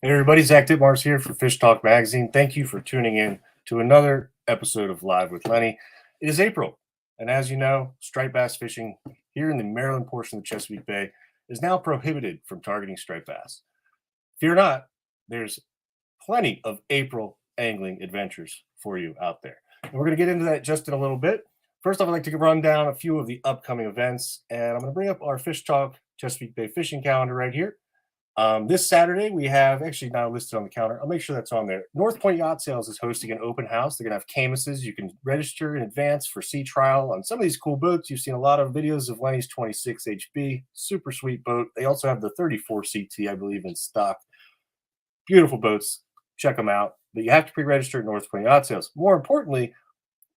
Hey everybody, Zach Ditmars here for Fish Talk Magazine. Thank you for tuning in to another episode of Live with Lenny. It is April, and as you know, striped bass fishing here in the Maryland portion of the Chesapeake Bay is now prohibited from targeting striped bass. Fear not, there's plenty of April angling adventures for you out there. And we're going to get into that just in a little bit. First off, I'd like to run down a few of the upcoming events, and I'm going to bring up our Fish Talk Chesapeake Bay fishing calendar right here. This Saturday, we have actually not listed on the counter. I'll make sure that's on there. North Point Yacht Sales is hosting an open house. They're going to have camises. You can register in advance for sea trial on some of these cool boats. You've seen a lot of videos of Lenny's 26 HB. Super sweet boat. They also have the 34 CT, I believe, in stock. Beautiful boats. Check them out. But you have to pre-register at North Point Yacht Sales. More importantly,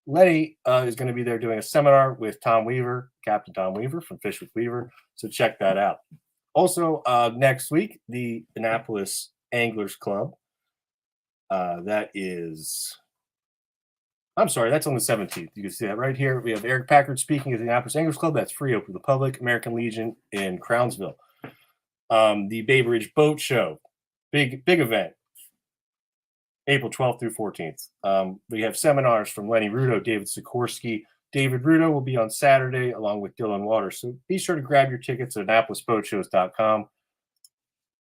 Lenny is going to be there doing a seminar with Tom Weaver, Captain Tom Weaver from Fish with Weaver. So check that out. Also, next week, the Annapolis Anglers Club. That's on the 17th. You can see that right here. We have Eric Packard speaking at the Annapolis Anglers Club. That's free, open to the public. American Legion in Crownsville. The Bay Bridge Boat Show. Big event. April 12th through 14th. We have seminars from Lenny Rudo, David Sikorsky. David Rudo will be on Saturday along with Dylan Waters. So be sure to grab your tickets at AnnapolisBoatShows.com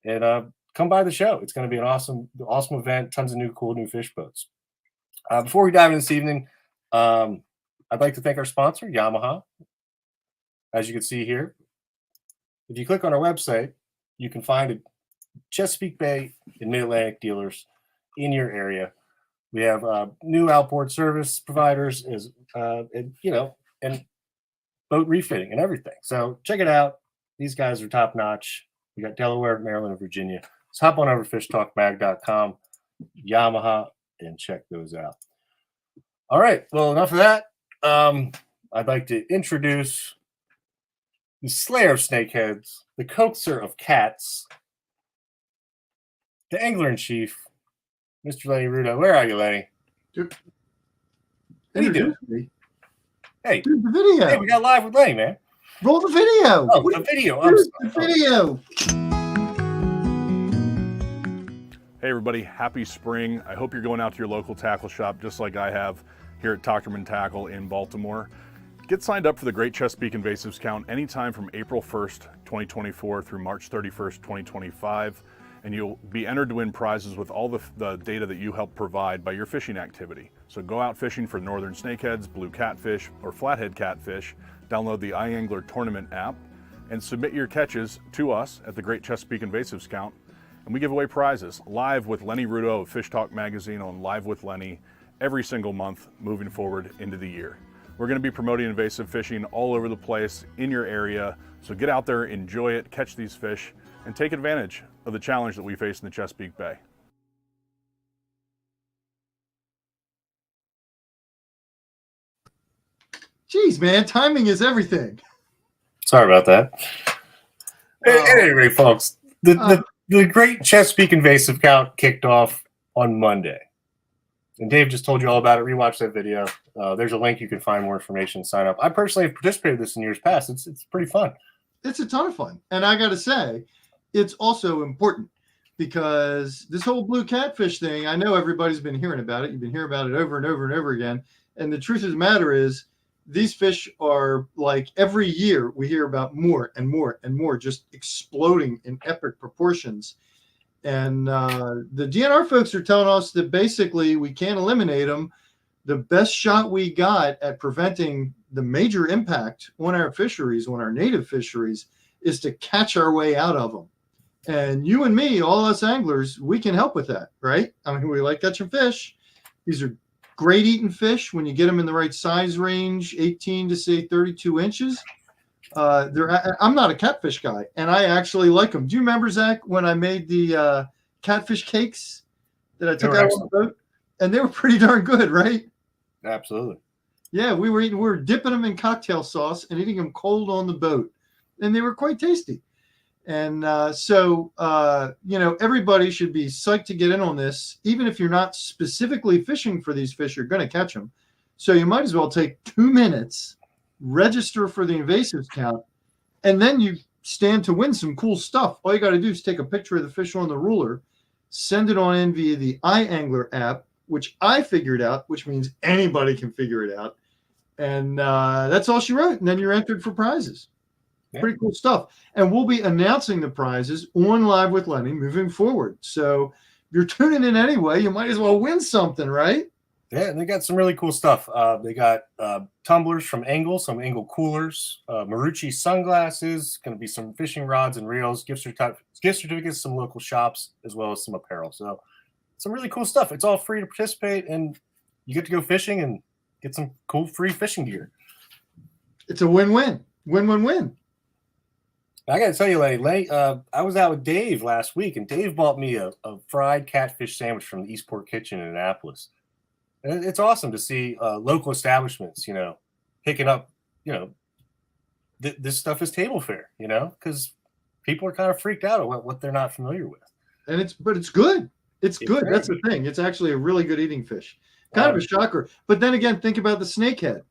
and come by the show. It's going to be an awesome event. Tons of cool new fish boats. Before we dive in this evening, I'd like to thank our sponsor, Yamaha. As you can see here, if you click on our website, you can find a Chesapeake Bay and Mid-Atlantic dealers in your area. We have new outboard service providers, and boat refitting and everything. So check it out. These guys are top notch. We got Delaware, Maryland, and Virginia. So hop on over to fishtalkmag.com, Yamaha, and check those out. All right. Well, enough of that. I'd like to introduce the slayer of snakeheads, the coaxer of cats, the angler in chief, Mr. Lenny Rudo. Where are you, Lenny? Dude, what are you doing? Hey, dude, the video. Hey, we got Live with Lenny, man. Roll the video. Oh, the video. The video. Hey, everybody. Happy spring. I hope you're going out to your local tackle shop just like I have here at Tuckerman Tackle in Baltimore. Get signed up for the Great Chesapeake Invasives Count anytime from April 1st, 2024 through March 31st, 2025. And you'll be entered to win prizes with all the data that you help provide by your fishing activity. So go out fishing for northern snakeheads, blue catfish, or flathead catfish, download the iAngler Tournament app, and submit your catches to us at the Great Chesapeake Invasives Count. And we give away prizes live with Lenny Rudo of Fish Talk Magazine on Live with Lenny every single month moving forward into the year. We're going to be promoting invasive fishing all over the place in your area. So get out there, enjoy it, catch these fish, and take advantage of the challenge that we face in the Chesapeake Bay. Jeez, man, timing is everything. Sorry about that. Anyway, folks, the Great Chesapeake Invasive Count kicked off on Monday. And Dave just told you all about it. Rewatch that video. There's a link you can find more information, sign up. I personally have participated in this in years past. It's pretty fun. It's a ton of fun. And I got to say, it's also important because this whole blue catfish thing, I know everybody's been hearing about it. You've been hearing about it over and over and over again. And the truth of the matter is these fish are like every year we hear about more and more and more just exploding in epic proportions. And the DNR folks are telling us that basically we can't eliminate them. The best shot we got at preventing the major impact on our fisheries, on our native fisheries, is to catch our way out of them. And you and me, all us anglers, we can help with that, right? I mean, we like catching fish. These are great eating fish when you get them in the right size range, 18 to say 32 inches. I'm not a catfish guy, and I actually like them. Do you remember, Zach, when I made the catfish cakes that I took out on the boat? And they were pretty darn good, right? Absolutely. Yeah, we were dipping them in cocktail sauce and eating them cold on the boat, and they were quite tasty. And everybody should be psyched to get in on this. Even if you're not specifically fishing for these fish, you're going to catch them. So you might as well take 2 minutes, register for the invasives count, and then you stand to win some cool stuff. All you got to do is take a picture of the fish on the ruler, send it on in via the iAngler app, which I figured out, which means anybody can figure it out. And that's all she wrote. And then you're entered for prizes. Yeah. Pretty cool stuff. And we'll be announcing the prizes on Live with Lenny moving forward. So if you're tuning in anyway, you might as well win something, right? Yeah, and they got some really cool stuff. They got tumblers from Angle, some Angle coolers, Marucci sunglasses, going to be some fishing rods and reels, gift certificates, some local shops, as well as some apparel. So some really cool stuff. It's all free to participate, and you get to go fishing and get some cool free fishing gear. It's a win-win. Win-win-win. I got to tell you, Lenny, I was out with Dave last week, and Dave bought me a fried catfish sandwich from the Eastport Kitchen in Annapolis. And it's awesome to see local establishments, picking up, this stuff is table fare, because people are kind of freaked out at what they're not familiar with. And it's good. It's good. That's the thing. It's actually a really good eating fish. Kind of a shocker. But then again, think about the snakehead.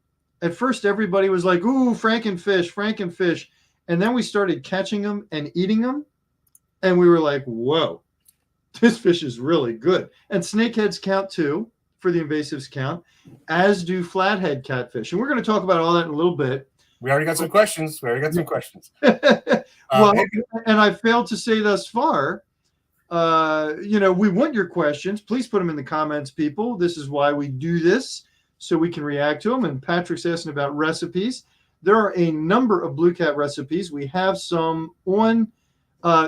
At first, everybody was like, ooh, Frankenfish. And then we started catching them and eating them. And we were like, whoa, this fish is really good. And snakeheads count too, for the invasives count, as do flathead catfish. And we're going to talk about all that in a little bit. We already got some questions. Well, and I failed to say thus far, we want your questions. Please put them in the comments, people. This is why we do this, so we can react to them. And Patrick's asking about recipes. There are a number of Blue Cat recipes. We have some on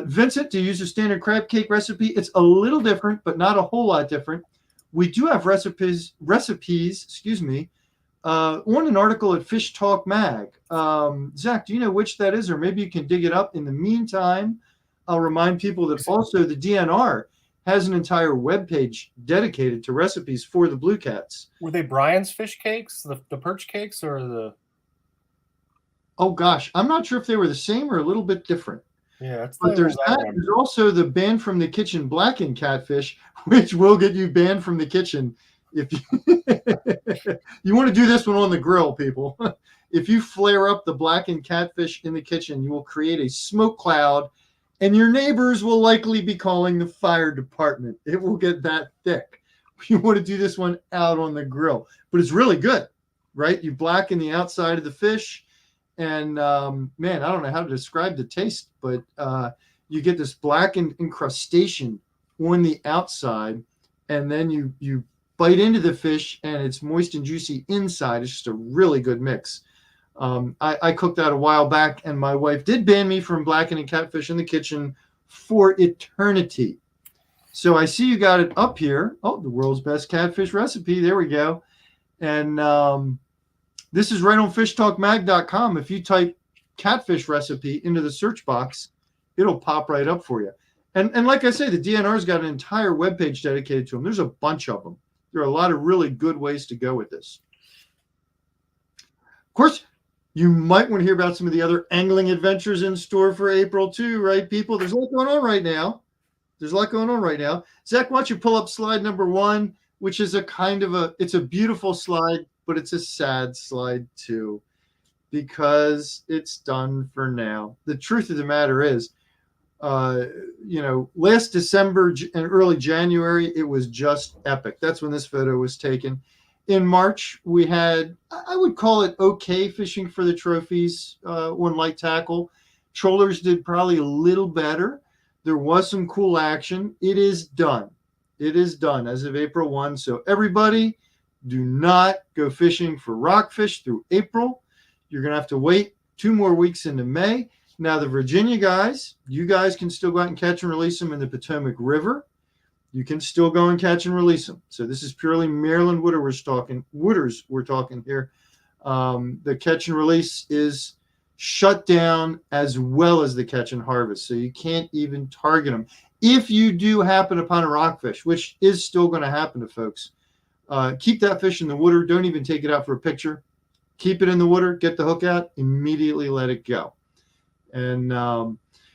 Vincent to use a standard crab cake recipe. It's a little different, but not a whole lot different. We do have recipes, on an article at Fish Talk Mag. Zach, do you know which that is? Or maybe you can dig it up. In the meantime, I'll remind people that also the DNR has an entire webpage dedicated to recipes for the Blue Cats. Were they Brian's fish cakes, the perch cakes, or the... Oh, gosh. I'm not sure if they were the same or a little bit different. Yeah, but there's that. There's also the banned from the kitchen blackened catfish, which will get you banned from the kitchen if you you want to do this one on the grill, people. If you flare up the blackened catfish in the kitchen, you will create a smoke cloud, and your neighbors will likely be calling the fire department. It will get that thick. You want to do this one out on the grill, but it's really good, right? You blacken the outside of the fish. And man, I don't know how to describe the taste, but you get this blackened incrustation on the outside, and then you bite into the fish, and it's moist and juicy inside. It's just a really good mix. I cooked that a while back, and my wife did ban me from blackening catfish in the kitchen for eternity. So I see you got it up here. Oh, the world's best catfish recipe. There we go. And this is right on fishtalkmag.com. If you type catfish recipe into the search box, it'll pop right up for you. And like I say, the DNR's got an entire webpage dedicated to them. There's a bunch of them. There are a lot of really good ways to go with this. Of course, you might want to hear about some of the other angling adventures in store for April too, right, people? There's a lot going on right now. Zach, why don't you pull up slide number 1, which is it's a beautiful slide, but it's a sad slide too, because it's done for now. The truth of the matter is, last December and early January, it was just epic. That's when this photo was taken. In March, we had, I would call it okay fishing for the trophies on light tackle. Trollers did probably a little better. There was some cool action. It is done. It is done as of April 1. So everybody, do not go fishing for rockfish through April. You're going to have to wait 2 more weeks into May. Now, the Virginia guys, you guys can still go out and catch and release them in the Potomac River. You can still go and catch and release them. So this is purely Maryland wooders we're talking here. The catch and release is shut down, as well as the catch and harvest. So you can't even target them. If you do happen upon a rockfish, which is still going to happen to folks, keep that fish in the water. Don't even take it out for a picture. Keep it in the water, get the hook out, immediately let it go. And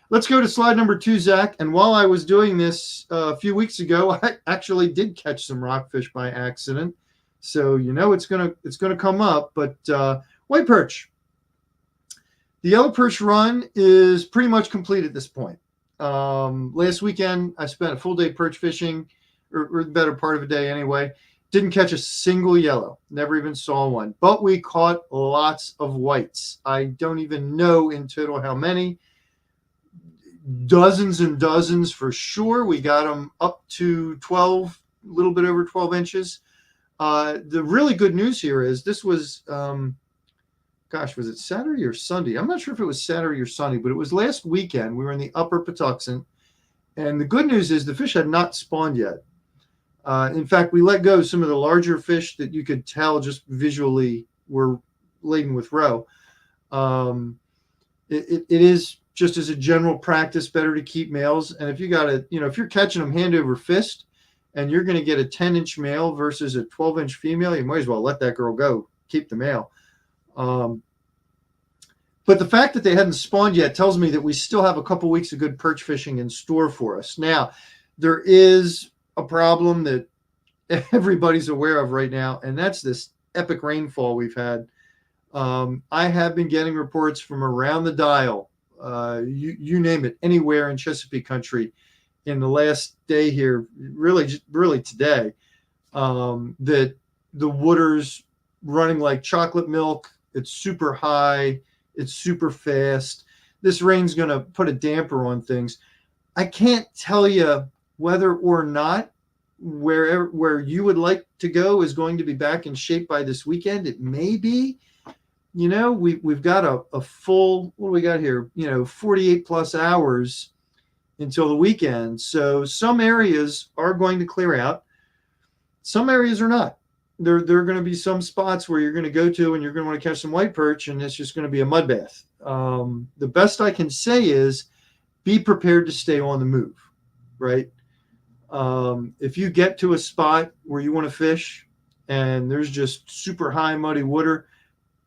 let's go to slide number 2, Zach. And while I was doing this a few weeks ago, I actually did catch some rockfish by accident. So it's gonna come up. But white perch. The yellow perch run is pretty much complete at this point. Last weekend, I spent a full day perch fishing, or the better part of a day anyway. Didn't catch a single yellow. Never even saw one. But we caught lots of whites. I don't even know in total how many. Dozens and dozens for sure. We got them up to 12, a little bit over 12 inches. The really good news here is this was, was it Saturday or Sunday? I'm not sure if it was Saturday or Sunday, but it was last weekend. We were in the upper Patuxent. And the good news is the fish had not spawned yet. In fact, we let go some of the larger fish that you could tell just visually were laden with roe. It is just as a general practice better to keep males. And if you got to, if you're catching them hand over fist and you're going to get a 10-inch male versus a 12-inch female, you might as well let that girl go. Keep the male. But the fact that they hadn't spawned yet tells me that we still have a couple weeks of good perch fishing in store for us. Now, there is a problem that everybody's aware of right now, and that's this epic rainfall we've had. I have been getting reports from around the dial, you name it, anywhere in Chesapeake Country in the last day here, really today, that the water's running like chocolate milk. It's super high. It's super fast. This rain's going to put a damper on things. I can't tell you whether or not where you would like to go is going to be back in shape by this weekend. It may be. We've got a full, what do we got here? 48 plus hours until the weekend. So some areas are going to clear out. Some areas are not. There are going to be some spots where you're going to go to and you're going to want to catch some white perch, and it's just going to be a mud bath. The best I can say is be prepared to stay on the move, right? If you get to a spot where you want to fish and there's just super high muddy water,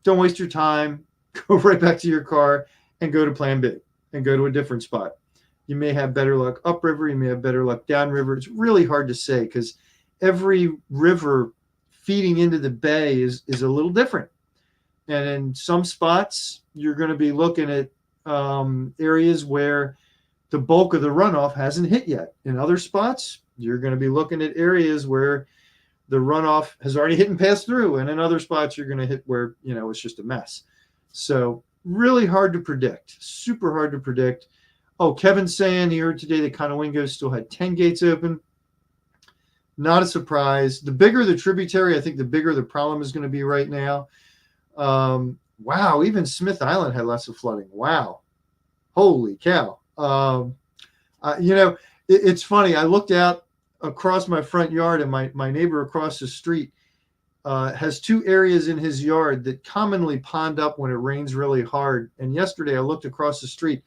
don't waste your time. Go right back to your car and go to plan B and go to a different spot. You may have better luck upriver. You may have better luck downriver. It's really hard to say because every river feeding into the bay is a little different. And in some spots, you're going to be looking at areas where the bulk of the runoff hasn't hit yet. In other spots, you're going to be looking at areas where the runoff has already hit and passed through. And in other spots, you're going to hit where, it's just a mess. So really hard to predict, super hard to predict. Oh, Kevin's saying he heard today that Conowingo still had 10 gates open. Not a surprise. The bigger the tributary, I think the bigger the problem is going to be right now. Wow, even Smith Island had lots of flooding. Wow. Holy cow. It's funny. I looked out across my front yard, and my neighbor across the street has two areas in his yard that commonly pond up when it rains really hard. And yesterday I looked across the street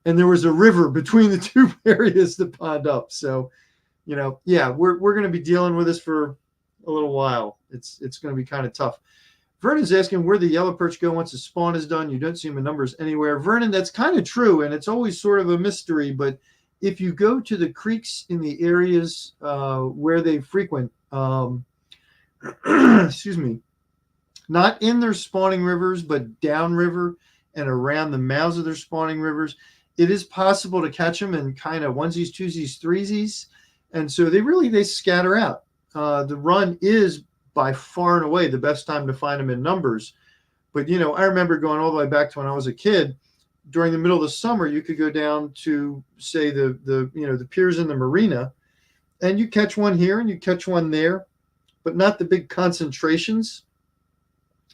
and there was a river between the two areas that pond up. So, we're going to be dealing with this for a little while. It's going to be kind of tough. Vernon's asking where the yellow perch go once the spawn is done. You don't see them in numbers anywhere. Vernon, that's kind of true, and it's always sort of a mystery. But if you go to the creeks in the areas where they frequent, excuse me, not in their spawning rivers, but downriver and around the mouths of their spawning rivers, it is possible to catch them in kind of onesies, twosies, threesies. And so they scatter out. The run is by far and away the best time to find them in numbers. But, I remember going all the way back to when I was a kid. During the middle of the summer, you could go down to, say, the piers in the marina, and you catch one here and you catch one there, but not the big concentrations.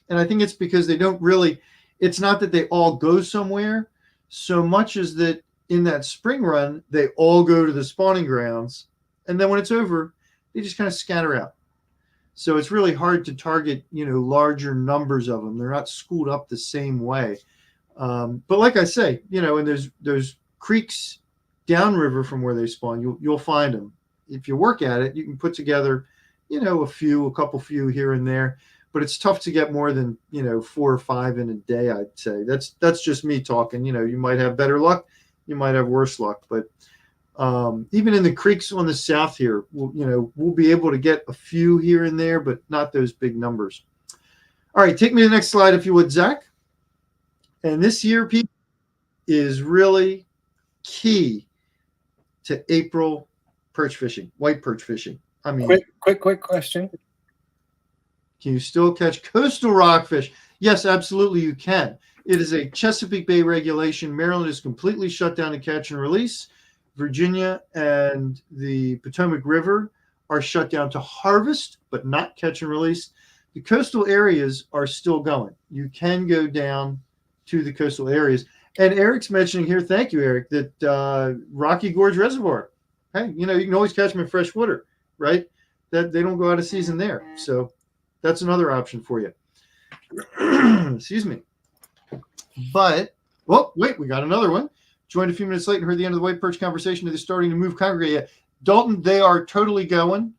And I think it's because they don't really, it's not that they all go somewhere so much as that in that spring run, they all go to the spawning grounds. And then when it's over, they just kind of scatter out. So it's really hard to target, larger numbers of them. They're not schooled up the same way. But like I say, and there's creeks downriver from where they spawn, you'll find them. If you work at it, you can put together, a couple few here and there, but it's tough to get more than, 4 or 5 in a day, I'd say. That's just me talking. You might have better luck, you might have worse luck, but even in the creeks on the south here, we'll be able to get a few here and there, but not those big numbers. All right, take me to the next slide, if you would, Zach. And this year, people, is really key to April perch fishing, white perch fishing. I mean, quick question. Can you still catch coastal rockfish? Yes, absolutely you can. It is a Chesapeake Bay regulation. Maryland is completely shut down to catch and release. Virginia and the Potomac River are shut down to harvest, but not catch and release. The coastal areas are still going. You can go down to the coastal areas. And Eric's mentioning here, thank you, Eric, that Rocky Gorge Reservoir. Hey, you can always catch them in fresh water, right? That they don't go out of season there. So that's another option for you. Excuse me. But, wait, we got another one. Joined a few minutes late and heard the end of the white perch conversation. They're starting to move congregate. Yeah. Dalton, they are totally going.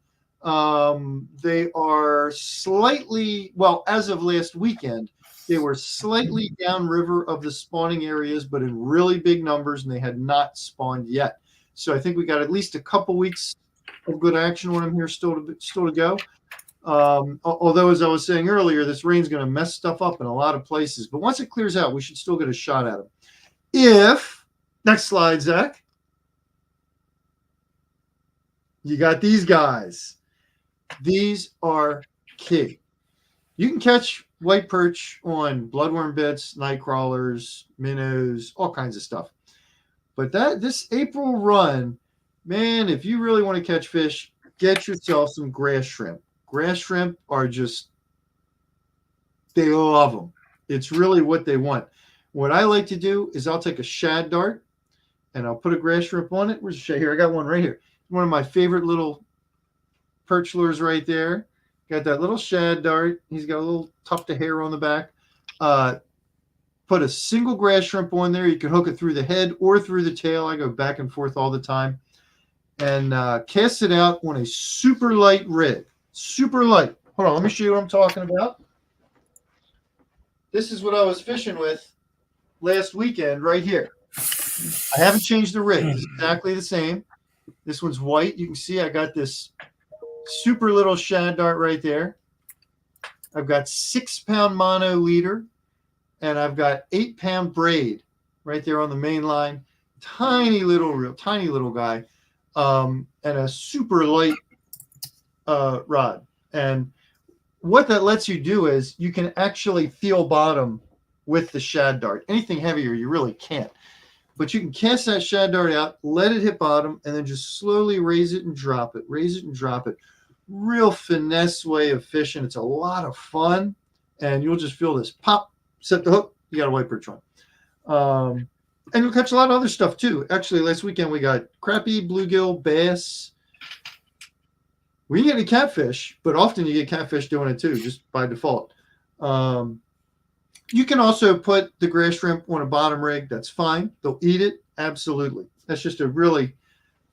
They are slightly, as of last weekend, they were slightly downriver of the spawning areas, but in really big numbers, and they had not spawned yet. So I think we got at least a couple weeks of good action on them here still to go. Although, as I was saying earlier, this rain's going to mess stuff up in a lot of places. But once it clears out, we should still get a shot at them. Next slide, Zach. You got these guys. These are key. You can catch white perch on bloodworm bits, night crawlers, minnows, all kinds of stuff. But this April run, man, if you really want to catch fish, get yourself some grass shrimp. Grass shrimp are they love them. It's really what they want. What I like to do is I'll take a shad dart and I'll put a grass shrimp on it. Where's the shad? Here, I got one right here. One of my favorite little perch lures right there. Got that little shad dart. He's got a little tuft of hair on the back. Put a single grass shrimp on there. You can hook it through the head or through the tail. I go back and forth all the time. And cast it out on a super light rig. Super light. Hold on, let me show you what I'm talking about. This is what I was fishing with last weekend right here. I haven't changed the rig. It's exactly the same. This one's white. You can see I got this super little shad dart right there. I've got 6-pound mono leader, and I've got 8-pound braid right there on the main line. Tiny little guy, and a super light rod. And what that lets you do is you can actually feel bottom with the shad dart. Anything heavier, you really can't. But you can cast that shad dart out, let it hit bottom, and then just slowly raise it and drop it, raise it and drop it. Real finesse way of fishing. It's a lot of fun, and you'll just feel this pop, set the hook, you got a white perch on. And you'll catch a lot of other stuff too. Actually, last weekend we got crappie, bluegill, bass. We didn't get any catfish, but often you get catfish doing it too, just by default. You can also put the grass shrimp on a bottom rig. That's fine. They'll eat it. Absolutely. That's just a really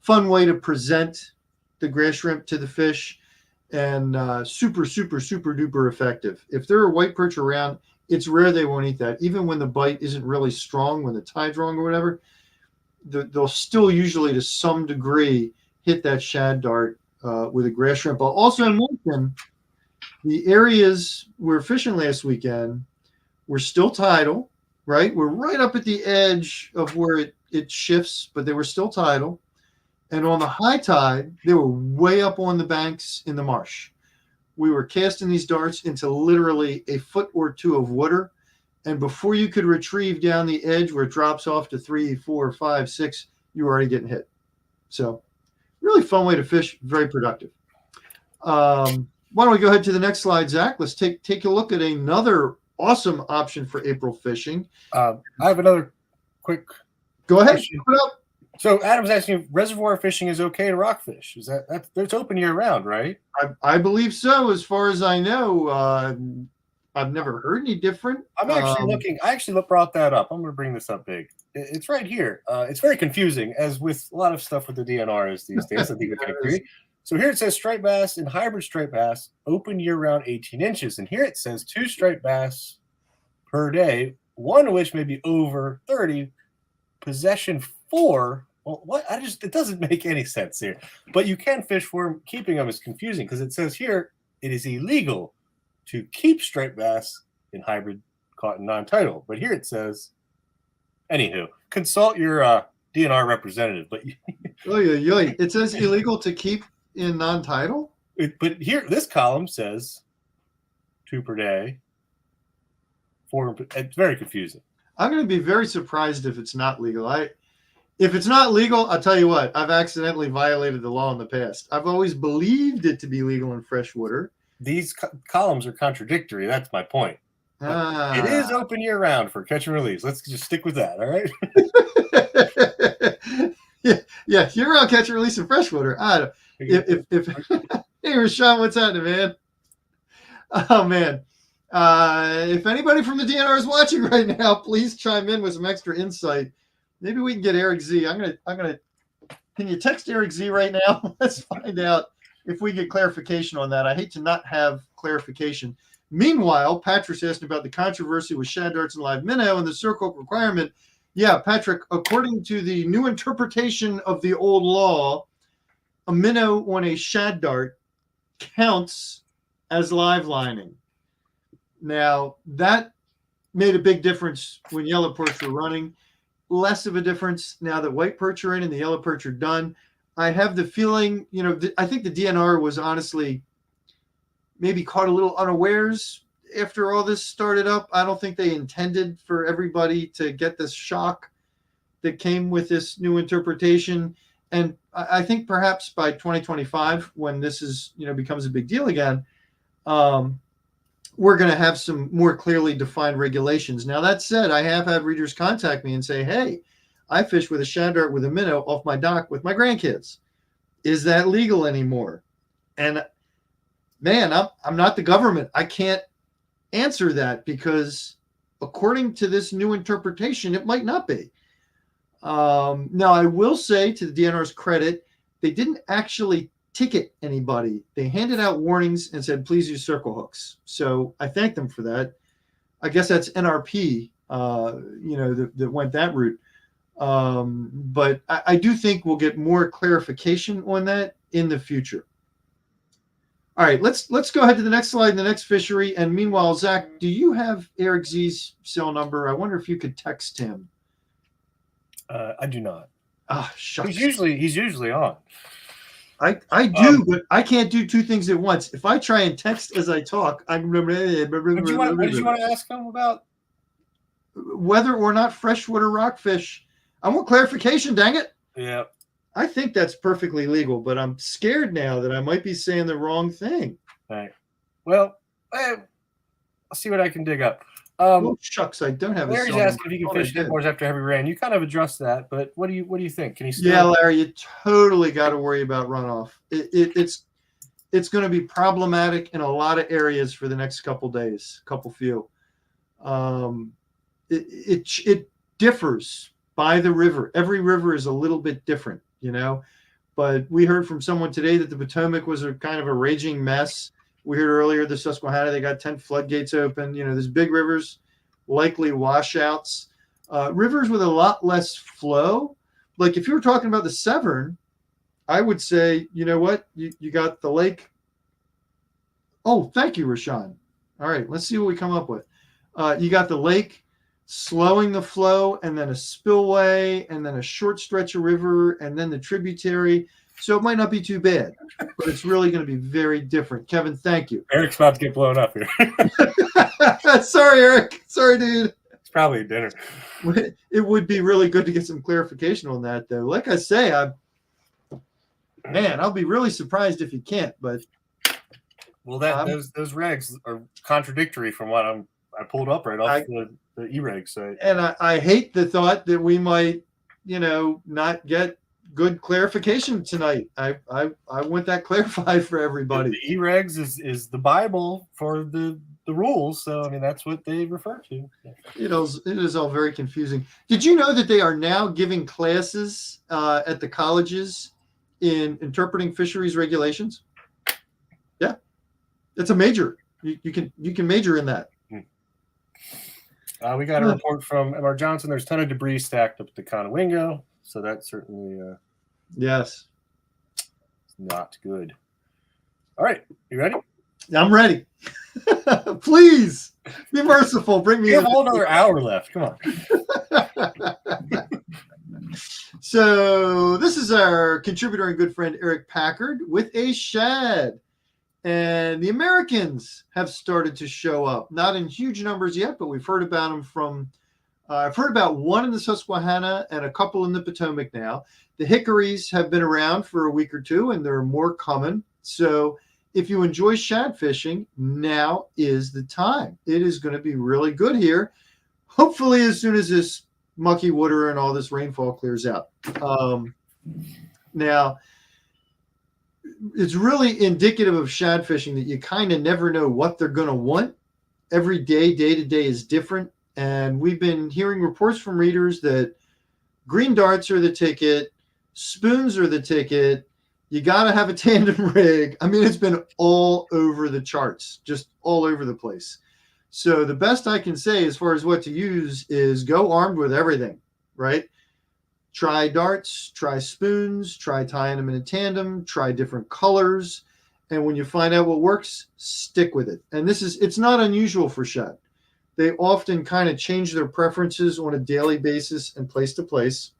fun way to present the grass shrimp to the fish, and super, super, super duper effective. If there are white perch around, it's rare they won't eat that. Even when the bite isn't really strong, when the tide's wrong or whatever, they'll still usually to some degree hit that shad dart with a grass shrimp. I'll also mention the areas we were fishing last weekend were still tidal, right? We're right up at the edge of where it shifts, but they were still tidal. And on the high tide, they were way up on the banks in the marsh. We were casting these darts into literally a foot or two of water. And before you could retrieve down the edge where it drops off to 3, 4, 5, 6, you were already getting hit. So really fun way to fish, very productive. Why don't we go ahead to the next slide, Zach? Let's take a look at another awesome option for April fishing. I have another quick. Go ahead. Put it up. So Adam's asking if reservoir fishing is okay to rockfish. Is that's open year round, right? I believe so. As far as I know, I've never heard any different. I'm actually looking. I actually brought that up. I'm going to bring this up big. It's right here. It's very confusing, as with a lot of stuff with the DNRs these days. I think we can agree. So here it says striped bass and hybrid striped bass open year round 18 inches, and here it says 2 striped bass per day, one of which may be over 30. Possession 4. Well, what? It doesn't make any sense here. But you can fish for them. Keeping them is confusing because it says here it is illegal to keep striped bass in hybrid caught in non-tidal. But here it says, anywho, consult your DNR representative, but It says illegal to keep in non-tidal. but here this column says 2 per day. 4. It's very confusing. I'm going to be very surprised if it's not legal. If it's not legal, I'll tell you what, I've accidentally violated the law in the past. I've always believed it to be legal in freshwater. These columns are contradictory. That's my point. It is open year round for catch and release. Let's just stick with that. All right. yeah. Year-round catch and release in freshwater. Hey, Rashawn, what's happening, man? Oh man. If anybody from the DNR is watching right now, please chime in with some extra insight. Maybe we can get Eric Z. I'm gonna. Can you text Eric Z right now? Let's find out if we get clarification on that. I hate to not have clarification. Meanwhile, Patrick's asking about the controversy with shad darts and live minnow and the circle requirement. Yeah, Patrick, according to the new interpretation of the old law, a minnow on a shad dart counts as live lining. Now, that made a big difference when yellow perch were running. Less of a difference now that white perch are in and the yellow perch are done. I have the feeling, I think the DNR was honestly maybe caught a little unawares after all this started up. I don't think they intended for everybody to get this shock that came with this new interpretation. And I think perhaps by 2025, when this is, becomes a big deal again, we're going to have some more clearly defined regulations. Now, that said, I have had readers contact me and say, hey, I fish with a shad dart with a minnow off my dock with my grandkids. Is that legal anymore? And man, I'm not the government. I can't answer that because according to this new interpretation, it might not be. Now, I will say to the DNR's credit, they didn't actually ticket anybody. They handed out warnings and said, please use circle hooks. So I thank them for that. I guess that's NRP, that went that route. But I do think we'll get more clarification on that in the future. All right, let's go ahead to the next slide, the next fishery. And meanwhile, Zach, do you have Eric Z's cell number? I wonder if you could text him. I do not. Ah, shucks. He's usually on. I do, but I can't do two things at once. If I try and text as I talk, I remember. What did you want to ask him about? Whether or not freshwater rockfish. I want clarification, dang it. Yeah. I think that's perfectly legal, but I'm scared now that I might be saying the wrong thing. All right. Well, I'll see what I can dig up. Oh, shucks, I don't have a Larry's asking if you can fish headboards after heavy rain. You kind of addressed that, but what do you think? Can you still? Yeah, Larry, you totally got to worry about runoff. It's going to be problematic in a lot of areas for the next couple few. It differs by the river. Every river is a little bit different, but we heard from someone today that the Potomac was a kind of a raging mess. We heard earlier the Susquehanna, they got 10 floodgates open. There's big rivers, likely washouts. Rivers with a lot less flow. Like if you were talking about the Severn, I would say, you know what? You got the lake. Oh, thank you, Rashawn. All right, let's see what we come up with. You got the lake slowing the flow, and then a spillway, and then a short stretch of river, and then the tributary. So it might not be too bad, but it's really going to be very different. Kevin, thank you. Eric's about to get blown up here. Sorry, Eric. Sorry, dude. It's probably dinner. It would be really good to get some clarification on that, though. Like I say, I'll be really surprised if you can't. But well, those regs are contradictory from what I pulled up right off the e-reg site. And I hate the thought that we might, not get good clarification tonight. I want that clarified for everybody. The e-regs is the Bible for the rules. So, that's what they refer to. It is all very confusing. Did you know that they are now giving classes at the colleges in interpreting fisheries regulations? Yeah, it's a major. You can major in that. We got a report from MR Johnson. There's a ton of debris stacked up at the Conowingo. So that's certainly yes, not good. All right, you ready? I'm ready. Please be merciful. Bring me. We have another hour left. Come on. So this is our contributor and good friend Eric Packard with a shad. And the Americans have started to show up, not in huge numbers yet, but we've heard about them from, I've heard about one in the Susquehanna and a couple in the Potomac now. The hickories have been around for a week or two, and there are more coming. So if you enjoy shad fishing, now is the time. It is going to be really good here. Hopefully as soon as this mucky water and all this rainfall clears out. Now, it's really indicative of shad fishing that you kind of never know what they're going to want. Every day to day is different. And we've been hearing reports from readers that green darts are the ticket, spoons are the ticket. You got to have a tandem rig. I mean, it's been all over the charts, just all over the place. So the best I can say as far as what to use is go armed with everything, right? Try darts, try spoons, try tying them in a tandem, try different colors. And when you find out what works, stick with it. And it's not unusual for shad. They often kind of change their preferences on a daily basis and place to place.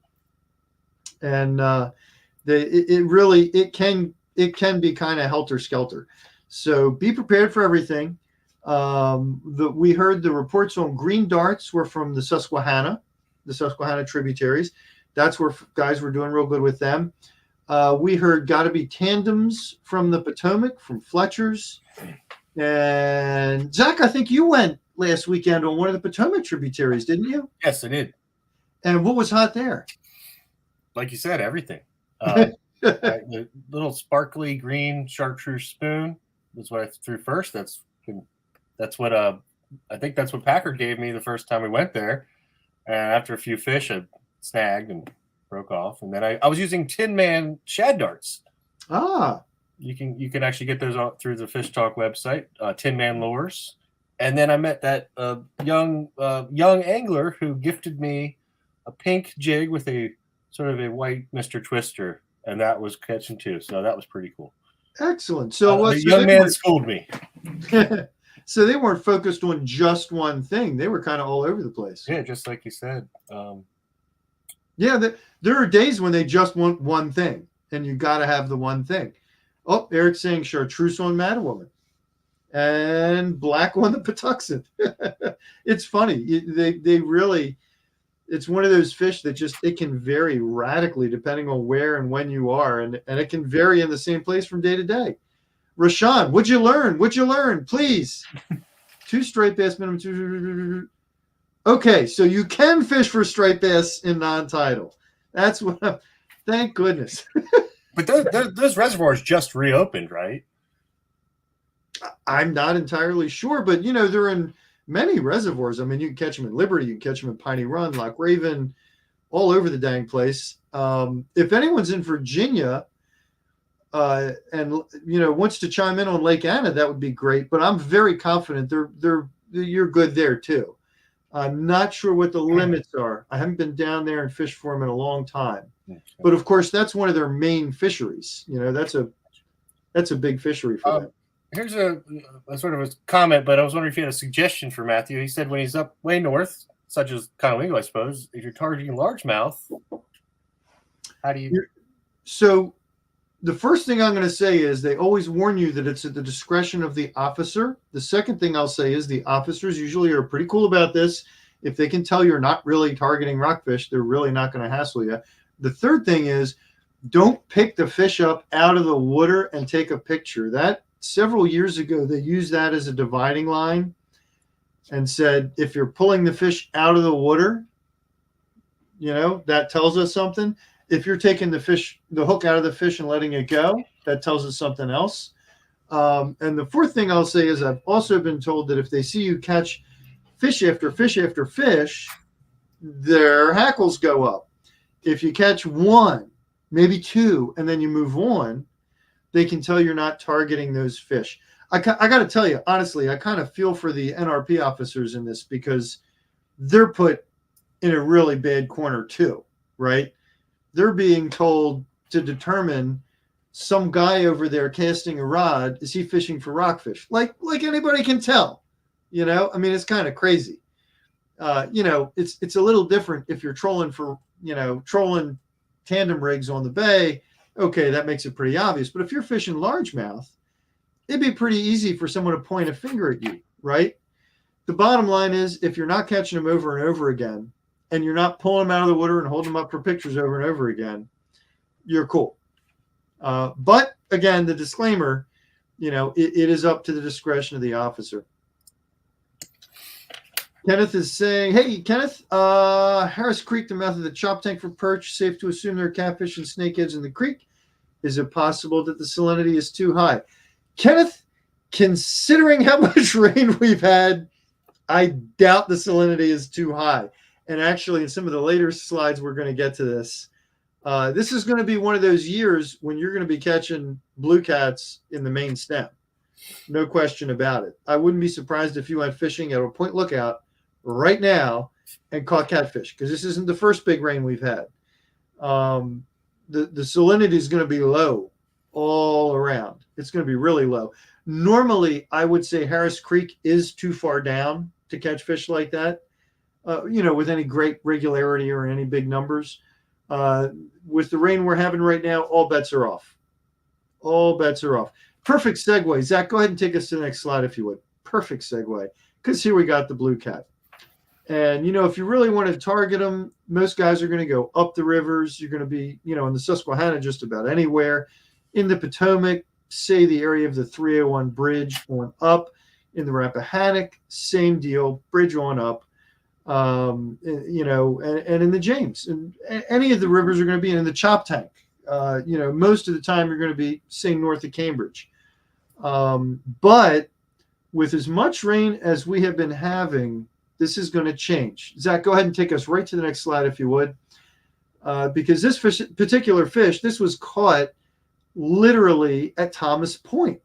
And it can be kind of helter-skelter. So be prepared for everything. We heard the reports on green darts were from the Susquehanna tributaries. That's where guys were doing real good with them. We heard got to be tandems from the Potomac, from Fletcher's. And Zach, I think you went last weekend on one of the Potomac tributaries, didn't you? Yes, I did. And what was hot there? Like you said, everything. The little sparkly green chartreuse spoon was what I threw first. That's what I think that's what Packard gave me the first time we went there. And after a few fish, I snagged and broke off. And then I was using Tin Man shad darts. Ah, you can actually get those through the Fish Talk website, Tin Man Lures. And then I met that young angler who gifted me a pink jig with a sort of a white Mr. Twister, and that was catching too. So that was pretty cool. Excellent. So the young man schooled me. So they weren't focused on just one thing. They were kind of all over the place. Yeah, just like you said. Yeah, there are days when they just want one thing, and you got to have the one thing. Oh, Eric's saying chartreuse on Mattawoman and black on the Patuxent. It's funny. They really, it's one of those fish that it can vary radically depending on where and when you are, and it can vary in the same place from day to day. Rashawn, what'd you learn? Please. 2 striped bass minimum. 2. Okay, so you can fish for striped bass in non-tidal. That's what thank goodness. But those reservoirs just reopened, right? I'm not entirely sure, but they're in many reservoirs. I mean, you can catch them in Liberty, you can catch them in Piney Run, Loch Raven, all over the dang place. If anyone's in Virginia, and wants to chime in on Lake Anna, that would be great. But I'm very confident you're good there too. I'm not sure what the limits are. I haven't been down there and fished for them in a long time. But of course, that's one of their main fisheries. That's a big fishery for them. Here's a sort of a comment, but I was wondering if you had a suggestion for Matthew. He said when he's up way north, such as Conolingo, I suppose, if you're targeting largemouth, how do you? So the first thing I'm going to say is they always warn you that it's at the discretion of the officer. The second thing I'll say is the officers usually are pretty cool about this. If they can tell you're not really targeting rockfish, they're really not going to hassle you. The third thing is don't pick the fish up out of the water and take a picture. That several years ago, they used that as a dividing line and said, if you're pulling the fish out of the water, that tells us something. If you're taking the hook out of the fish and letting it go, that tells us something else. And the fourth thing I'll say is I've also been told that if they see you catch fish after fish after fish, their hackles go up. If you catch 1, maybe 2, and then you move on, they can tell you're not targeting those fish. I got to tell you, honestly, I kind of feel for the NRP officers in this because they're put in a really bad corner too, right? They're being told to determine some guy over there casting a rod, is he fishing for rockfish? Like anybody can tell, I mean, it's kind of crazy. It's a little different if you're trolling for trolling tandem rigs on the bay, okay, that makes it pretty obvious. But if you're fishing largemouth, it'd be pretty easy for someone to point a finger at you, right? The bottom line is, if you're not catching them over and over again, and you're not pulling them out of the water and holding them up for pictures over and over again, you're cool. But again, the disclaimer, it is up to the discretion of the officer. Kenneth is saying, hey, Kenneth, Harris Creek, the mouth of the chop tank for perch, safe to assume there are catfish and snakeheads in the creek. Is it possible that the salinity is too high? Kenneth, considering how much rain we've had, I doubt the salinity is too high. And actually, in some of the later slides, we're going to get to this. This is going to be one of those years when you're going to be catching blue cats in the main stem. No question about it. I wouldn't be surprised if you went fishing at a point lookout right now and caught catfish, because this isn't the first big rain we've had. The salinity is going to be low all around. It's going to be really low. Normally, I would say Harris Creek is too far down to catch fish like that, with any great regularity or any big numbers. With the rain we're having right now, all bets are off. All bets are off. Perfect segue. Zach, go ahead and take us to the next slide if you would. Perfect segue, because here we got the blue cat. And, if you really want to target them, most guys are going to go up the rivers. You're going to be, in the Susquehanna just about anywhere. In the Potomac, say the area of the 301 bridge on up. In the Rappahannock, same deal, bridge on up. And in the James. And any of the rivers are going to be in the chop tank. Most of the time you're going to be, say, north of Cambridge. But with as much rain as we have been having, this is going to change. Zach, go ahead and take us right to the next slide, if you would. Because this particular fish, this was caught literally at Thomas Point,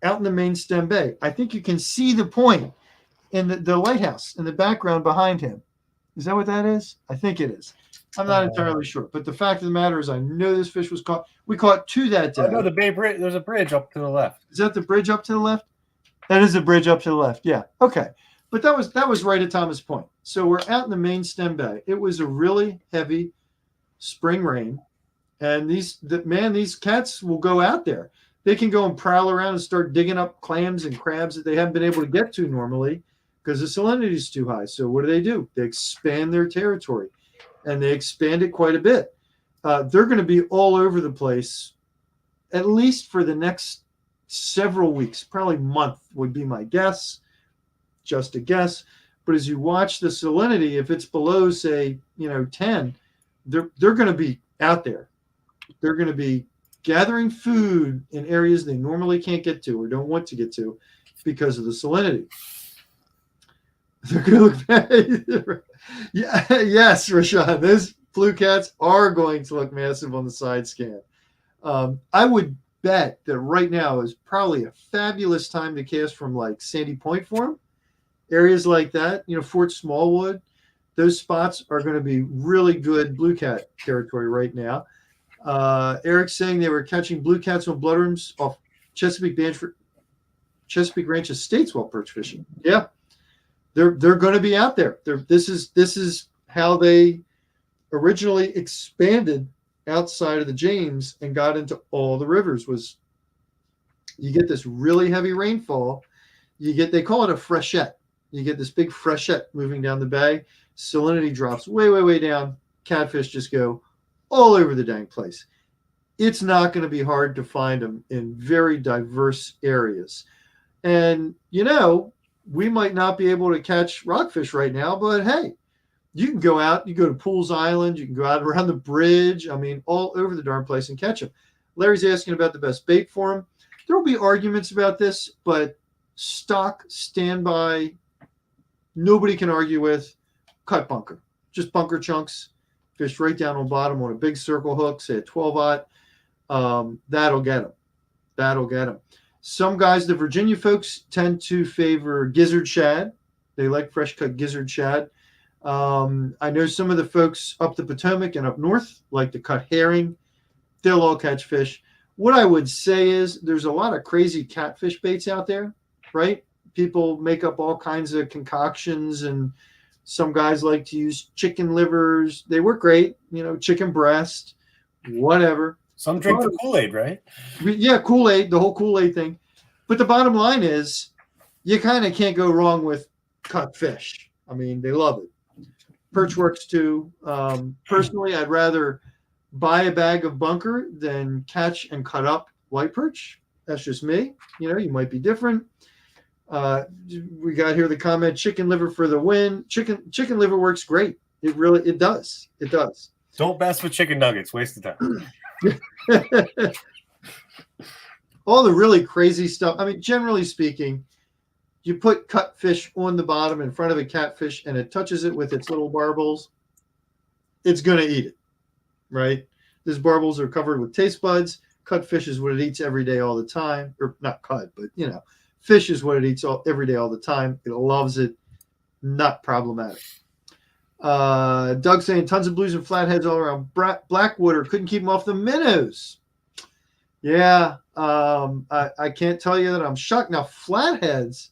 out in the main stem bay. I think you can see the point in the lighthouse in the background behind him. Is that what that is? I think it is. I'm not entirely sure. But the fact of the matter is, I know this fish was caught. We caught two that day. Oh, no, the Bay Bridge. There's a bridge up to the left. Is that the bridge up to the left? That is the bridge up to the left. Yeah. Okay. But that was right at Thomas Point. So we're out in the main stem bay. It was a really heavy spring rain. And these cats will go out there. They can go and prowl around and start digging up clams and crabs that they haven't been able to get to normally because the salinity is too high. So what do? They expand their territory, and they expand it quite a bit. They're going to be all over the place, at least for the next several weeks, probably month would be my guess, just a guess. But as you watch the salinity, if it's below, say, 10, they're going to be out there. They're going to be gathering food in areas they normally can't get to or don't want to get to because of the salinity. They're going to look bad. Yeah, yes, Rashawn, those blue cats are going to look massive on the side scan. I would bet that right now is probably a fabulous time to cast from like Sandy Point for them. Areas like that, Fort Smallwood, those spots are going to be really good blue cat territory right now. Eric's saying they were catching blue cats on bloodworms off Chesapeake Ranch Estates while perch fishing. Yeah, they're going to be out there. This is how they originally expanded outside of the James and got into all the rivers. Was you get this really heavy rainfall, they call it a freshet. You get this big freshet moving down the bay. Salinity drops way, way, way down. Catfish just go all over the dang place. It's not going to be hard to find them in very diverse areas. And, we might not be able to catch rockfish right now, but hey, you can go out, you go to Pools Island, you can go out around the bridge, all over the darn place and catch them. Larry's asking about the best bait for them. There will be arguments about this, but stock, standby, nobody can argue with, cut bunker. Just bunker chunks. Fish right down on bottom on a big circle hook, say a 12-aught. That'll get them. Some guys, the Virginia folks, tend to favor gizzard shad. They like fresh cut gizzard shad. I know some of the folks up the Potomac and up north like to cut herring. They'll all catch fish. What I would say is there's a lot of crazy catfish baits out there, right? People make up all kinds of concoctions and Some guys like to use chicken livers. They work great, chicken breast, whatever. Some drink the Kool-Aid, right? Yeah, Kool-Aid, the whole Kool-Aid thing. But the bottom line is you kind of can't go wrong with cut fish. I mean, they love it. Perch works too. Personally, I'd rather buy a bag of bunker than catch and cut up white perch. That's just me. You might be different. We got here the comment, chicken liver for the win. Chicken liver works great. It does. It does. Don't mess with chicken nuggets. Waste of time. All the really crazy stuff. I mean, generally speaking, you put cut fish on the bottom in front of a catfish and it touches it with its little barbels, it's going to eat it, right? These barbels are covered with taste buds. Cut fish is what it eats every day, all the time. Or not cut, but, fish is what it eats every day, all the time. It loves it. Not problematic. Doug saying tons of blues and flatheads all around Blackwater. Couldn't keep them off the minnows. Yeah, I can't tell you that I'm shocked. Now, flatheads,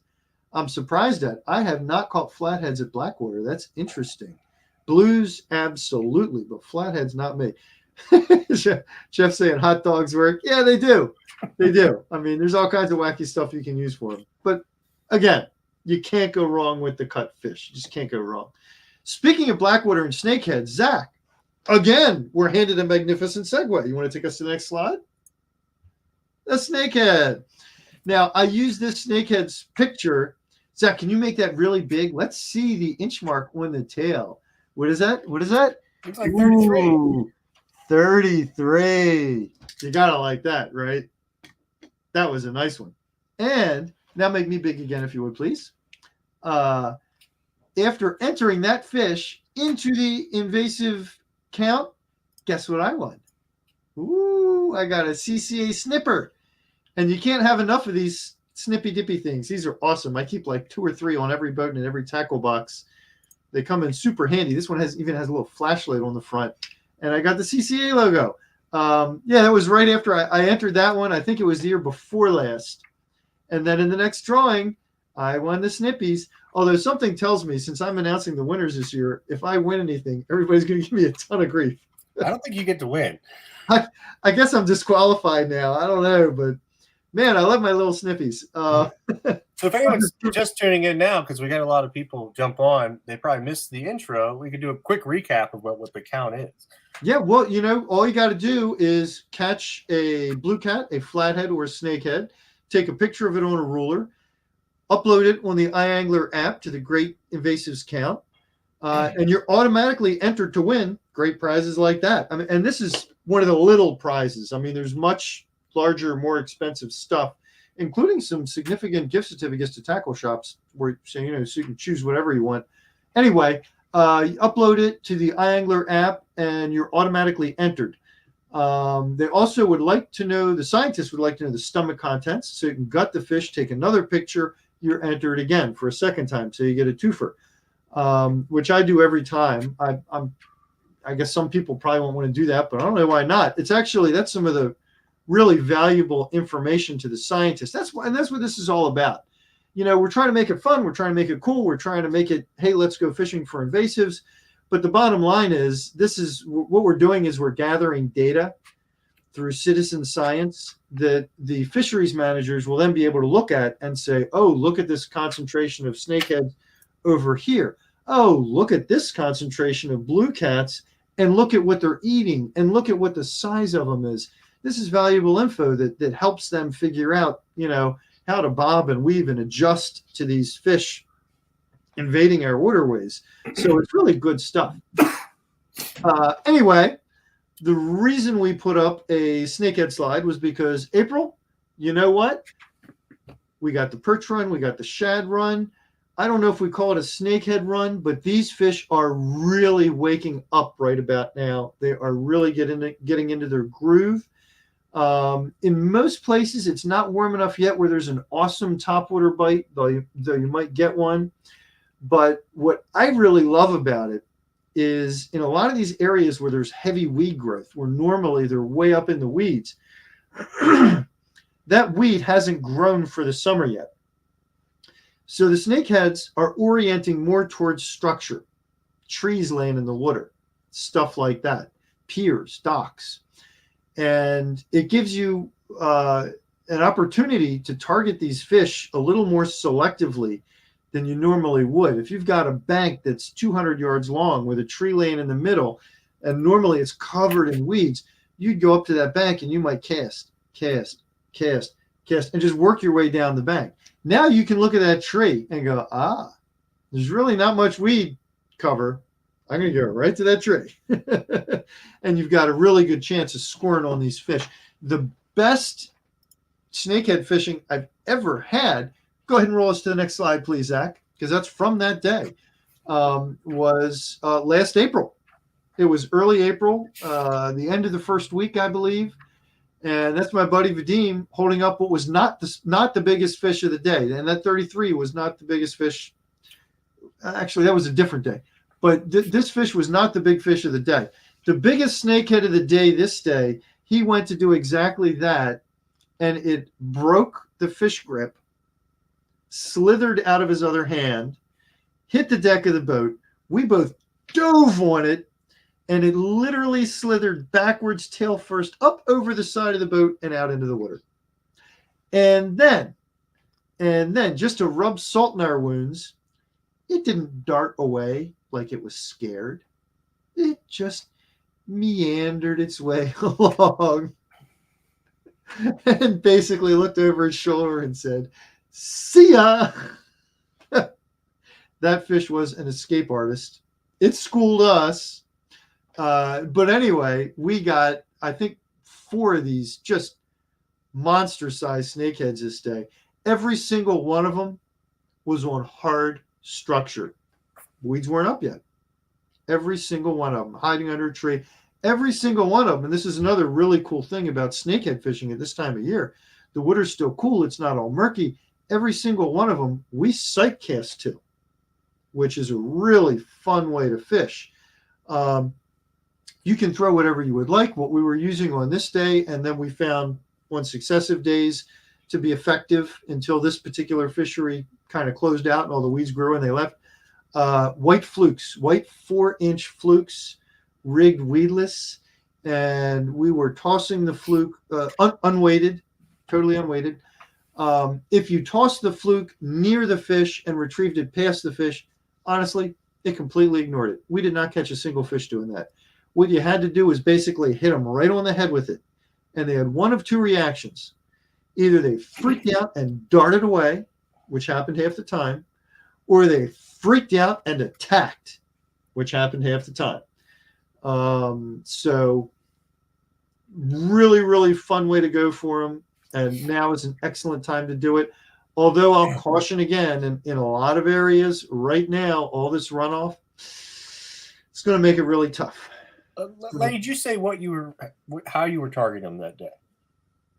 I'm surprised at. I have not caught flatheads at Blackwater. That's interesting. Blues, absolutely, but flatheads, not me. Jeff saying hot dogs work. Yeah, they do. They do. I mean, there's all kinds of wacky stuff you can use for them. But again, you can't go wrong with the cut fish. You just can't go wrong. Speaking of Blackwater and Snakehead, Zach, again, we're handed a magnificent segue. You want to take us to the next slide? The Snakehead. Now, I use this Snakehead's picture. Zach, can you make that really big? Let's see the inch mark on the tail. What is that? Looks like 33. Ooh, 33. You got to like that, right? That was a nice one. And now make me big again, if you would, please. After entering that fish into the invasive count, guess what I won? Ooh, I got a CCA snipper. And you can't have enough of these snippy dippy things. These are awesome. I keep like 2 or 3 on every boat and in every tackle box. They come in super handy. This one even has a little flashlight on the front. And I got the CCA logo. Yeah, that was right after I entered that one. I think it was the year before last. And then in the next drawing, I won the snippies. Although something tells me, since I'm announcing the winners this year, if I win anything, everybody's going to give me a ton of grief. I don't think you get to win. I guess I'm disqualified now. I don't know, but man, I love my little snippies. So if anyone's just tuning in now, because we got a lot of people jump on, they probably missed the intro. We could do a quick recap of what the count is. Yeah, well, all you got to do is catch a blue cat, a flathead, or a snakehead, take a picture of it on a ruler, upload it on the iAngler app to the Great Invasives Count, and you're automatically entered to win great prizes like that. I mean, and this is one of the little prizes. I mean, there's much larger, more expensive stuff, including some significant gift certificates to tackle shops where so you can choose whatever you want. Anyway, you upload it to the iAngler app and you're automatically entered. They also would like to know, the scientists would like to know the stomach contents, so you can gut the fish, take another picture, you're entered again for a second time, so you get a twofer, which I do every time. I guess some people probably won't want to do that, but I don't know why not. That's some of the really valuable information to the scientists. That's what this is all about. We're trying to make it fun. We're trying to make it cool. We're trying to make it, hey, let's go fishing for invasives. But the bottom line is, what we're doing is we're gathering data through citizen science that the fisheries managers will then be able to look at and say, oh, look at this concentration of snakeheads over here. Oh, look at this concentration of blue cats and look at what they're eating and look at what the size of them is. This is valuable info that helps them figure out, how to bob and weave and adjust to these fish invading our waterways. So it's really good stuff. Anyway, the reason we put up a snakehead slide was because April, you know what? We got the perch run, we got the shad run. I don't know if we call it a snakehead run, but these fish are really waking up right about now. They are really getting into their groove. In most places, it's not warm enough yet where there's an awesome topwater bite, though you might get one. But what I really love about it is in a lot of these areas where there's heavy weed growth, where normally they're way up in the weeds, that weed hasn't grown for the summer yet. So the snakeheads are orienting more towards structure, trees laying in the water, stuff like that, piers, docks. And it gives you an opportunity to target these fish a little more selectively than you normally would. If you've got a bank that's 200 yards long with a tree laying in the middle, and normally it's covered in weeds, you'd go up to that bank and you might cast, and just work your way down the bank. Now you can look at that tree and go, there's really not much weed cover. I'm going to go right to that tree. And you've got a really good chance of scoring on these fish. The best snakehead fishing I've ever had, go ahead and roll us to the next slide, please, Zach, because that's from that day, was last April. It was early April, the end of the first week, I believe. And that's my buddy Vadim holding up what was not the biggest fish of the day. And that 33 was not the biggest fish. Actually, that was a different day. But this fish was not the big fish of the day. The biggest snakehead of the day this day, he went to do exactly that. And it broke the fish grip, slithered out of his other hand, hit the deck of the boat. We both dove on it. And it literally slithered backwards, tail first, up over the side of the boat and out into the water. And then, just to rub salt in our wounds, it didn't dart away like it was scared. It just meandered its way along and basically looked over his shoulder and said, "See ya." That fish was an escape artist. It schooled us. But anyway, we got, I think, 4 of these just monster-sized snakeheads this day. Every single one of them was on hard structure. Weeds weren't up yet. Every single one of them, hiding under a tree. Every single one of them, and this is another really cool thing about snakehead fishing at this time of year. The water's still cool. It's not all murky. Every single one of them, we sight cast to, which is a really fun way to fish. You can throw whatever you would like. What we were using on this day, and then we found on successive days to be effective until this particular fishery kind of closed out and all the weeds grew and they left. White flukes, white 4-inch flukes, rigged weedless, and we were tossing the fluke unweighted, totally unweighted. If you tossed the fluke near the fish and retrieved it past the fish, honestly, it completely ignored it. We did not catch a single fish doing that. What you had to do was basically hit them right on the head with it. And they had one of 2 reactions. Either they freaked out and darted away, which happened half the time, or they freaked out and attacked, which happened half the time. So really, really fun way to go for them. And now is an excellent time to do it. Although I'll caution again, in a lot of areas right now, all this runoff, it's going to make it really tough. Lenny, did you say how you were targeting them that day?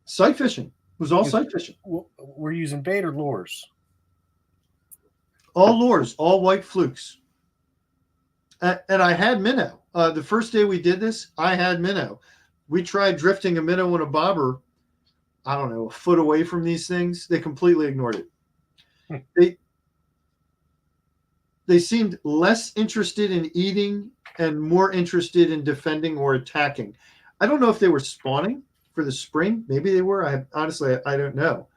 Sight fishing. It was all sight fishing. We're using bait or lures? All lures, all white flukes. And I had minnow. The first day we did this, I had minnow. We tried drifting a minnow and a bobber, I don't know, a foot away from these things. They completely ignored it. They seemed less interested in eating and more interested in defending or attacking. I don't know if they were spawning for the spring. Maybe they were. I don't know.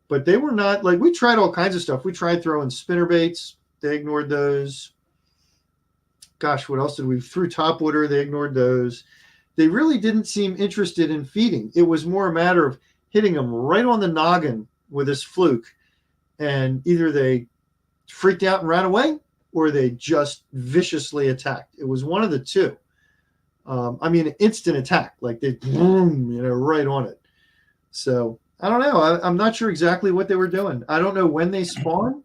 But they were not, like, we tried all kinds of stuff. We tried throwing spinner baits. They ignored those. Gosh, what else did we threw topwater? They ignored those. They really didn't seem interested in feeding. It was more a matter of hitting them right on the noggin with this fluke. And either they freaked out and ran away, or they just viciously attacked. It was one of the 2. I mean, instant attack, like they boom, right on it. So I don't know. I'm not sure exactly what they were doing. I don't know when they spawn.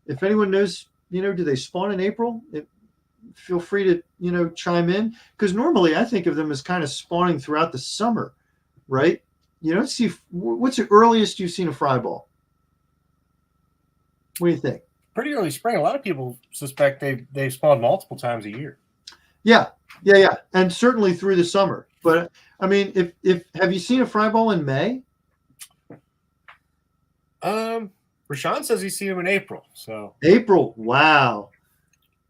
If anyone knows, do they spawn in April? Feel free to, chime in. Because normally I think of them as kind of spawning throughout the summer, right? You don't see, what's the earliest you've seen a fry ball? What do you think? Pretty early spring. A lot of people suspect they spawn multiple times a year. Yeah. And certainly through the summer. But I mean, if have you seen a fry ball in May? Rashawn says he's seen him in April. So April. Wow.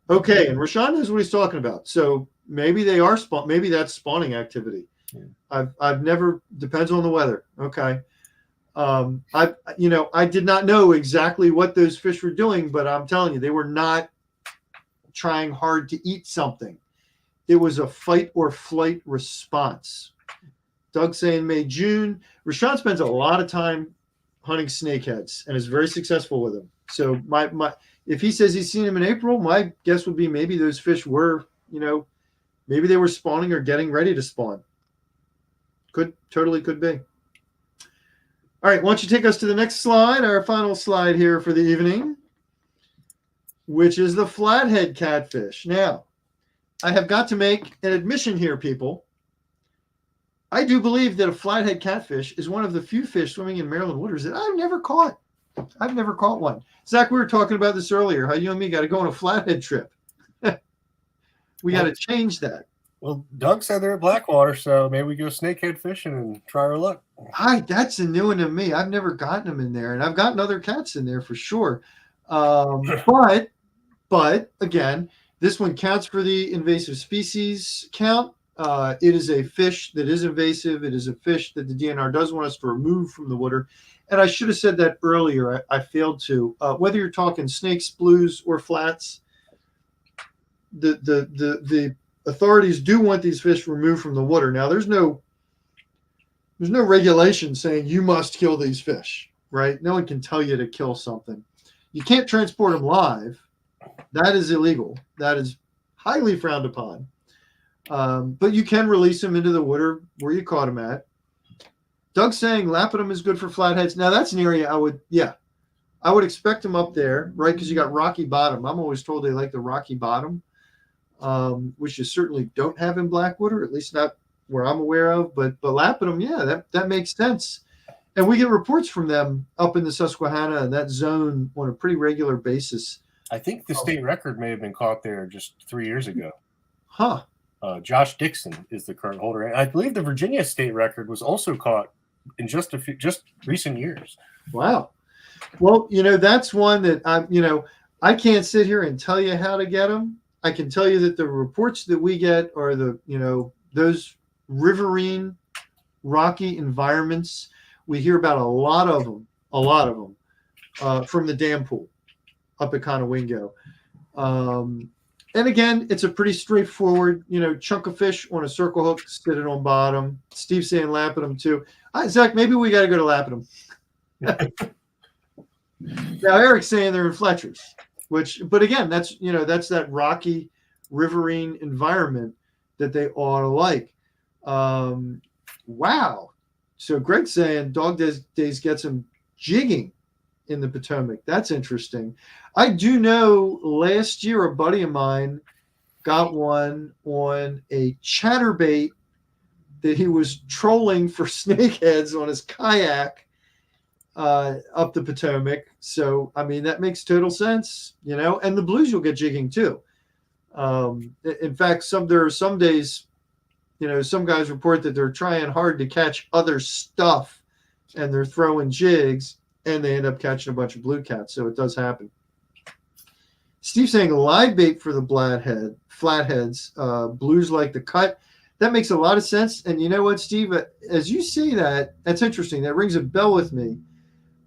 Okay, and Rashawn knows what he's talking about. So maybe they are maybe that's spawning activity. Yeah. I've never, depends on the weather. Okay. I did not know exactly what those fish were doing, but I'm telling you, they were not trying hard to eat something. It was a fight or flight response. Doug saying May, June. Rashawn spends a lot of time hunting snakeheads and is very successful with them. So my if he says he's seen them in April, my guess would be maybe those fish were, maybe they were spawning or getting ready to spawn. Totally could be. All right, why don't you take us to the next slide, our final slide here for the evening, which is the flathead catfish. Now, I have got to make an admission here, people. I do believe that a flathead catfish is one of the few fish swimming in Maryland waters that I've never caught. I've never caught one. Zach, we were talking about this earlier, how you and me got to go on a flathead trip. We got to change that. Well, Doug said they're at Blackwater, so maybe we go snakehead fishing and try our luck. That's a new one to me. I've never gotten them in there, and I've gotten other cats in there for sure. But again, this one counts for the invasive species count. It is a fish that is invasive. It is a fish that the DNR does want us to remove from the water. And I should have said that earlier. I failed to. Whether you're talking snakes, blues, or flats, the authorities do want these fish removed from the water. Now, there's no regulation saying you must kill these fish, right? No one can tell you to kill something. You can't transport them live. That is illegal. That is highly frowned upon. But you can release them into the water where you caught them at. Doug's saying lapping them is good for flatheads. Now, that's an area I would expect them up there, right? Because you got rocky bottom. I'm always told they like the rocky bottom, which you certainly don't have in Blackwater, at least not where I'm aware of. But lapping them, yeah, that makes sense. And we get reports from them up in the Susquehanna and that zone on a pretty regular basis. I think the state record may have been caught there just 3 years ago. Huh. Josh Dixon is the current holder. And I believe the Virginia state record was also caught in just recent years. Wow. Well, that's one that I can't sit here and tell you how to get them. I can tell you that the reports that we get are those riverine, rocky environments. We hear about a lot of them from the dam pool up at Conowingo. And again, it's a pretty straightforward, chunk of fish on a circle hook sitting on bottom. Steve's saying lapping them too. Zach, maybe we got to go to lapping them. Now Eric's saying they're in Fletchers, but again, that's that rocky, riverine environment that they ought to like. Wow. So Greg's saying Dog Days gets him jigging in the Potomac. That's interesting. I do know last year a buddy of mine got one on a chatterbait that he was trolling for snakeheads on his kayak up the Potomac. So, I mean, that makes total sense, and the blues you'll get jigging too. In fact, there are some days, some guys report that they're trying hard to catch other stuff and they're throwing jigs and they end up catching a bunch of blue cats. So it does happen. Steve's saying live bait for the flatheads, blues like the cut. That makes a lot of sense. And you know what, Steve, as you say that, that's interesting. That rings a bell with me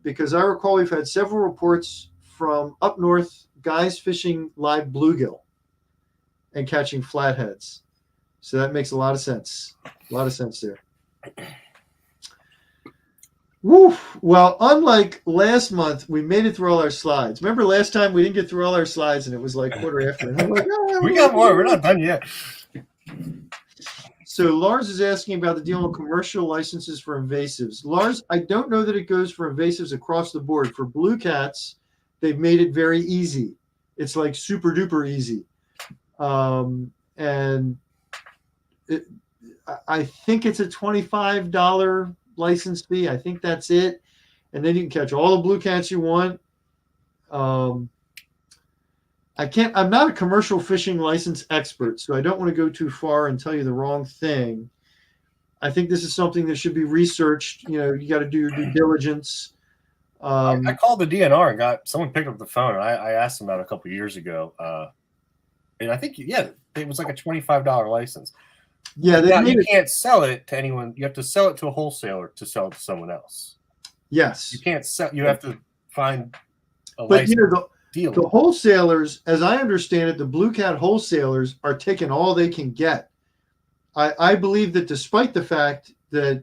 because I recall we've had several reports from up north, guys fishing live bluegill and catching flatheads. So that makes a lot of sense. A lot of sense there. Woo. Well, unlike last month, we made it through all our slides. Remember last time we didn't get through all our slides and it was like quarter after. And I'm like, we got more. We're not done yet. So Lars is asking about the deal on commercial licenses for invasives. Lars, I don't know that it goes for invasives across the board. For blue cats, they've made it very easy. It's like super duper easy. And I think it's a $25 license fee. I think that's it. And then you can catch all the blue cats you want. I'm not a commercial fishing license expert, so I don't want to go too far and tell you the wrong thing. I think this is something that should be researched. You got to do your due diligence. I called the DNR and got someone picked up the phone. And I asked them about it a couple of years ago, and I think it was like a $25 license. Yeah, now, you can't sell it to anyone. You have to sell it to a wholesaler to sell it to someone else. Yes, you can't sell. You have to find a but license deal. The wholesalers, as I understand it, the Blue Cat wholesalers are taking all they can get. I believe that despite the fact that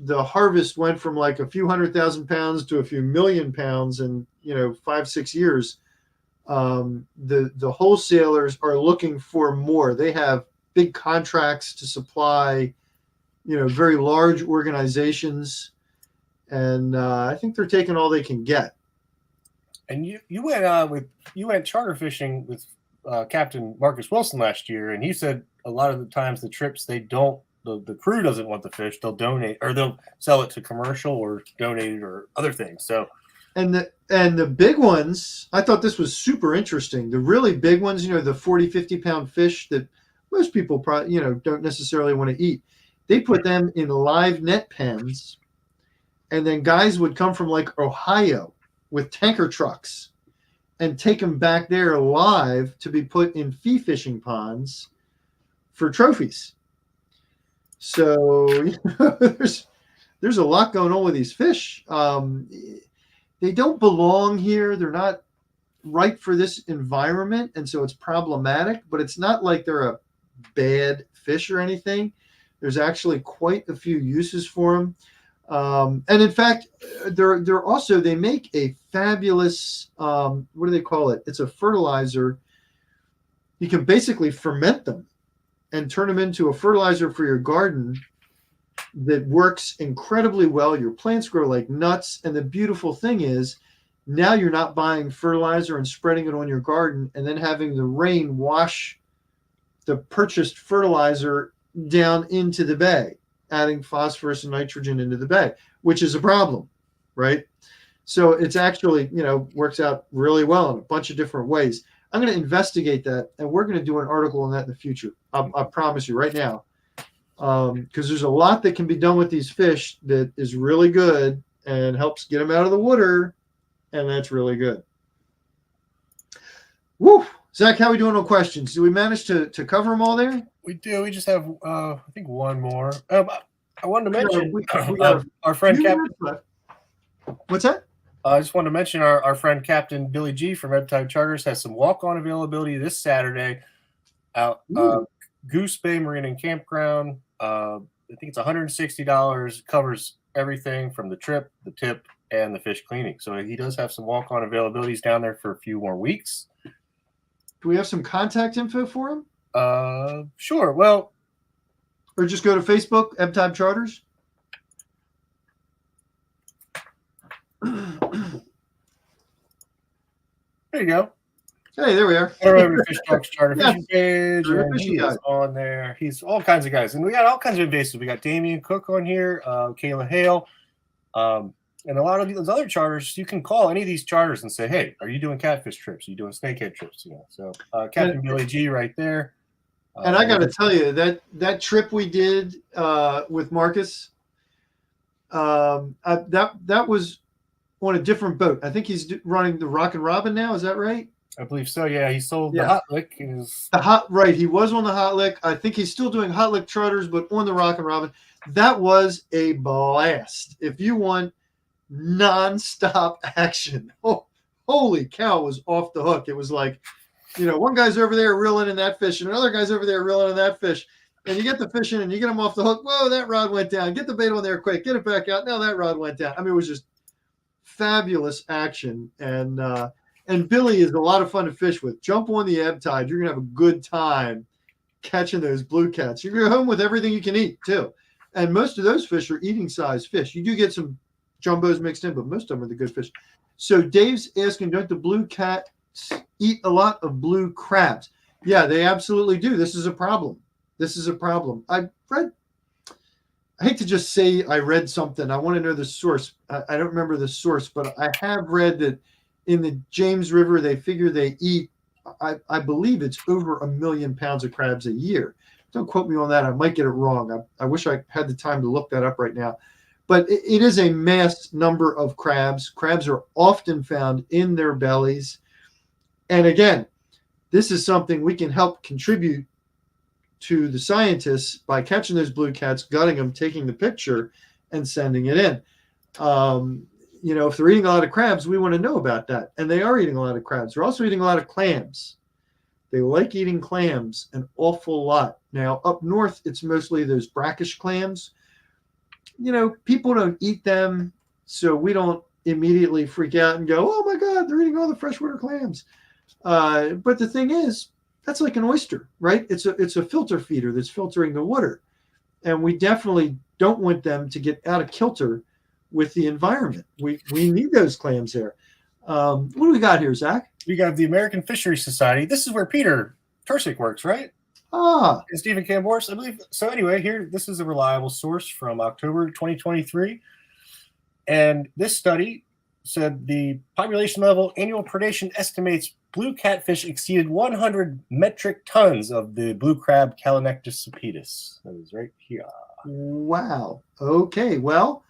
the harvest went from like a few 100,000 pounds to a few million pounds in 5-6 years, the wholesalers are looking for more. They have big contracts to supply, very large organizations, and I think they're taking all they can get. And you went charter fishing with Captain Marcus Wilson last year, and he said a lot of the times the trips the crew doesn't want the fish, they'll donate or they'll sell it to commercial or donate it or other things. So and the big ones, I thought this was super interesting. The really big ones, the 40-50 pound fish that most people probably don't necessarily want to eat, they put them in live net pens, and then guys would come from like Ohio with tanker trucks and take them back there live to be put in fee fishing ponds for trophies. So there's a lot going on with these fish. They don't belong here. They're not right for this environment, and so it's problematic. But it's not like they're a bad fish or anything. There's actually quite a few uses for them. And in fact, they're also, they make a fabulous, what do they call it? It's a fertilizer. You can basically ferment them and turn them into a fertilizer for your garden that works incredibly well. Your plants grow like nuts. And the beautiful thing is now you're not buying fertilizer and spreading it on your garden and then having the rain wash the purchased fertilizer down into the bay, adding phosphorus and nitrogen into the bay, which is a problem, right? So it's actually, works out really well in a bunch of different ways. I'm going to investigate that, and we're going to do an article on that in the future. I promise you right now, because there's a lot that can be done with these fish that is really good and helps get them out of the water, and that's really good. Woo! Zach, how are we doing on questions? Do we manage to cover them all there? We do. We just have, I think, one more. I wanted to mention we our friend Captain. What's that? I just wanted to mention our friend Captain Billy G from Ebb Tide Charters has some walk-on availability this Saturday out Goose Bay Marine and Campground. I think it's $160. Covers everything from the trip, the tip, and the fish cleaning. So he does have some walk-on availabilities down there for a few more weeks. Do we have some contact info for him? Sure. Well, or just go to Facebook, Ebb Tide Charters. There you go. Hey, there we are. Fish Talks Charter Fishing page. And he is on there. He's all kinds of guys. And we got all kinds of invasives. We got Damian Cook on here, Kayla Hale. And a lot of these other charters, you can call any of these charters and say, hey, are you doing catfish trips? Are you doing snakehead trips? So Captain Billy G right there. And I got to tell you, that trip we did with Marcus, that was on a different boat. I think he's running the Rock and Robin now. Is that right? I believe so. Yeah, he sold the Hot Lick. Right. He was on the Hot Lick. I think he's still doing Hot Lick charters, but on the Rock and Robin. That was a blast. If you want nonstop action, holy cow, it was off the hook. It was like, one guy's over there reeling in that fish, and another guy's over there reeling in that fish. And you get the fish in, and you get them off the hook. Whoa, that rod went down. Get the bait on there quick. Get it back out. Now that rod went down. I mean, it was just fabulous action. And Billy is a lot of fun to fish with. Jump on the ebb tide. You're going to have a good time catching those blue cats. You're going to go home with everything you can eat, too. And most of those fish are eating size fish. You do get some jumbos mixed in, but most of them are the good fish. So Dave's asking, don't the blue cats eat a lot of blue crabs? Yeah, they absolutely do. This is a problem. I hate to just say I read something. I want to know the source. I don't remember the source, but I have read that in the James River, they figure they eat, I believe it's over 1 million pounds of crabs a year. Don't quote me on that. I might get it wrong. I wish I had the time to look that up right now. but it is a mass number of crabs. Crabs are often found in their bellies. And again, this is something we can help contribute to the scientists by catching those blue cats, gutting them, taking the picture, and sending it in. If they're eating a lot of crabs, we want to know about that. And they are eating a lot of crabs. They're also eating a lot of clams. They like eating clams an awful lot. Now, up north, it's mostly those brackish clams. People don't eat them, so we don't immediately freak out and go, oh my God, they're eating all the freshwater clams. But the thing is, that's like an oyster, right? It's a filter feeder that's filtering the water. And we definitely don't want them to get out of kilter with the environment. We need those clams there. What do we got here, Zach? We got the American Fisheries Society. This is where Peter Tursick works, right? And Stephen Cambors, I believe. So anyway, here, this is a reliable source from October 2023. And this study said the population level annual predation estimates blue catfish exceeded 100 metric tons of the blue crab Calanectus sapidus. That is right here. Wow. Okay. Well,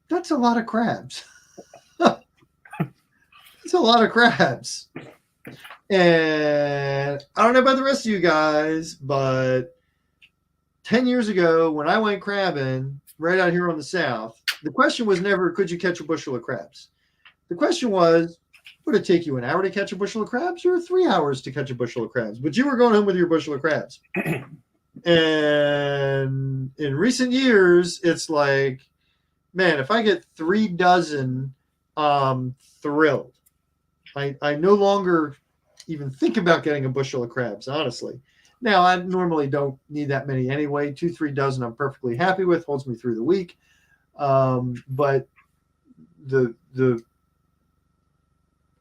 that's a lot of crabs. It's a lot of crabs. And I don't know about the rest of you guys, but 10 years ago when I went crabbing right out here on the south, the question was never, could you catch a bushel of crabs? The question was, would it take you an hour to catch a bushel of crabs or 3 hours to catch a bushel of crabs? But you were going home with your bushel of crabs. And in recent years, it's like, man, if I get 3 dozen, I'm thrilled. I no longer even think about getting a bushel of crabs, honestly. Now, I normally don't need that many anyway. 2-3 dozen I'm perfectly happy with, holds me through the week. But the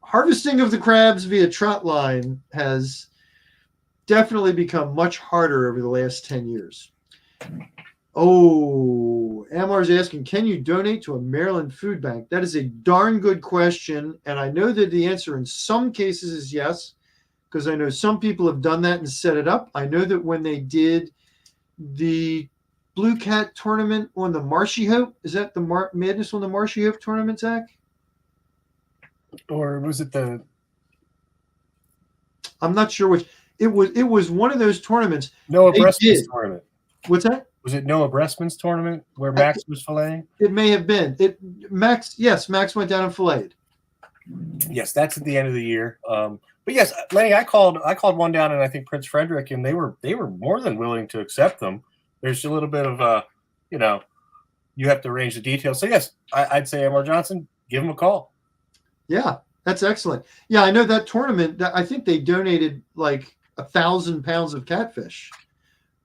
harvesting of the crabs via trot line has definitely become much harder over the last 10 years. Oh, Amar's asking, can you donate to a Maryland food bank? That is a darn good question. And I know that the answer in some cases is yes, because I know some people have done that and set it up. I know that when they did the Blue Cat tournament on the Marshy Hope, is that the Madness on the Marshy Hope tournament, Zach? Or was it the... I'm not sure which. It was one of those tournaments. Noah Breastman's tournament. What's that? Was it Noah Breastman's tournament where Max was filleting? It may have been. Max went down and filleted. Yes, that's at the end of the year. But yes, Lenny, I called one down in I think Prince Frederick, and they were more than willing to accept them. There's a little bit of you have to arrange the details. So yes, I'd say Amar Johnson, give him a call. Yeah, that's excellent. Yeah, I know that tournament. I think they donated like 1,000 pounds of catfish.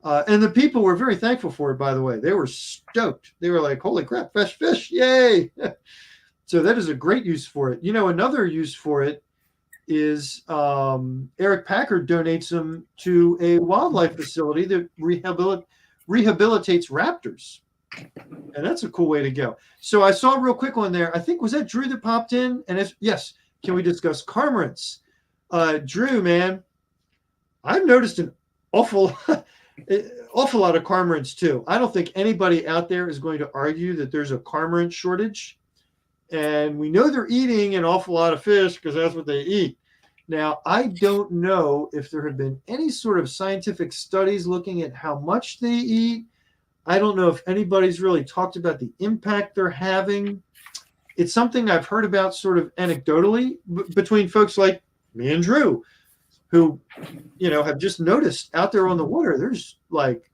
And the people were very thankful for it, by the way. They were stoked. They were like, holy crap, fresh fish, yay. So that is a great use for it. Another use for it is Eric Packard donates them to a wildlife facility that rehabilitates raptors. And that's a cool way to go. So I saw real quick on there, I think, was that Drew that popped in? And yes, can we discuss cormorants? Drew, man, I've noticed an awful lot of cormorants too. I don't think anybody out there is going to argue that there's a cormorant shortage. And we know they're eating an awful lot of fish because that's what they eat. Now, I don't know if there have been any sort of scientific studies looking at how much they eat. I don't know if anybody's really talked about the impact they're having. It's something I've heard about sort of anecdotally between folks like me and Drew, who, have just noticed out there on the water, there's like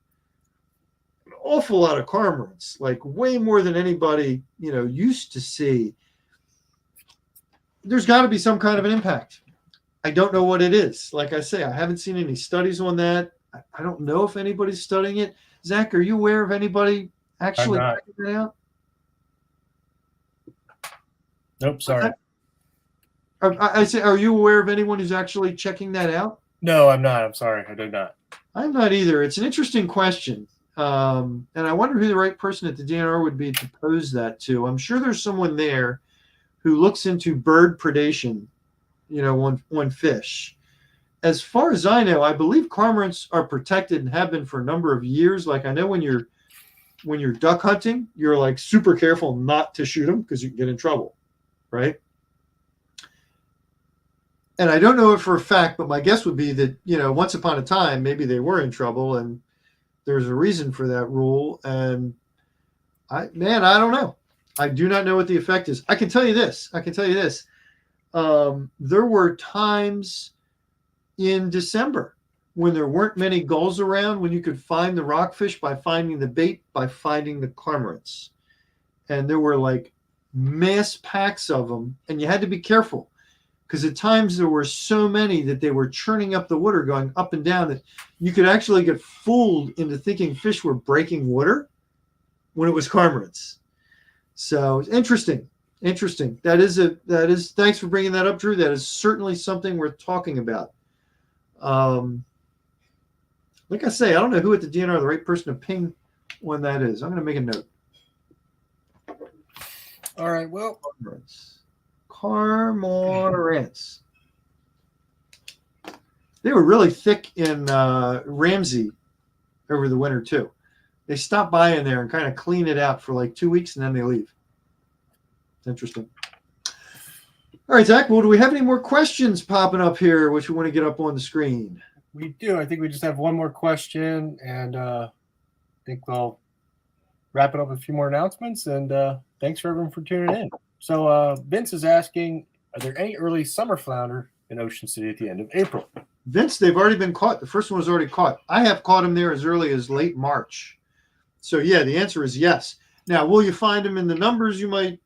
an awful lot of cormorants, like way more than anybody, used to see. There's got to be some kind of an impact. I don't know what it is. Like I say, I haven't seen any studies on that. I don't know if anybody's studying it. Zach, are you aware of anybody actually checking it out? Nope, sorry. I say, are you aware of anyone who's actually checking that out? No, I'm not. I'm sorry. I do not. I'm not either. It's an interesting question. And I wonder who the right person at the DNR would be to pose that to. I'm sure there's someone there who looks into bird predation, on fish. As far as I know, I believe cormorants are protected and have been for a number of years. Like I know when you're when you're duck hunting, you're like super careful not to shoot them because you can get in trouble, right? And I don't know it for a fact, but my guess would be that, once upon a time, maybe they were in trouble and there's a reason for that rule. And I don't know. I do not know what the effect is. I can tell you this. There were times in December when there weren't many gulls around, when you could find the rockfish by finding the bait, by finding the cormorants. And there were like mass packs of them, and you had to be careful because at times there were so many that they were churning up the water, going up and down, that you could actually get fooled into thinking fish were breaking water when it was cormorants. So interesting. That is, thanks for bringing that up, Drew. That is certainly something worth talking about. Like I say, I don't know who at the DNR the right person to ping when that is. I'm going to make a note. All right. Well, cormorants. They were really thick in Ramsey over the winter too. They stop by in there and kind of clean it out for like 2 weeks, and then they leave. It's interesting. All right, Zach. Well, do we have any more questions popping up here, which we want to get up on the screen? We do. I think we just have one more question, and I think we'll wrap it up with a few more announcements. And thanks for everyone for tuning in. So Vince is asking, are there any early summer flounder in Ocean City at the end of April? Vince, they've already been caught. The first one was already caught. I have caught them there as early as late March. So, yeah, the answer is yes. Now, will you find them in the numbers you might,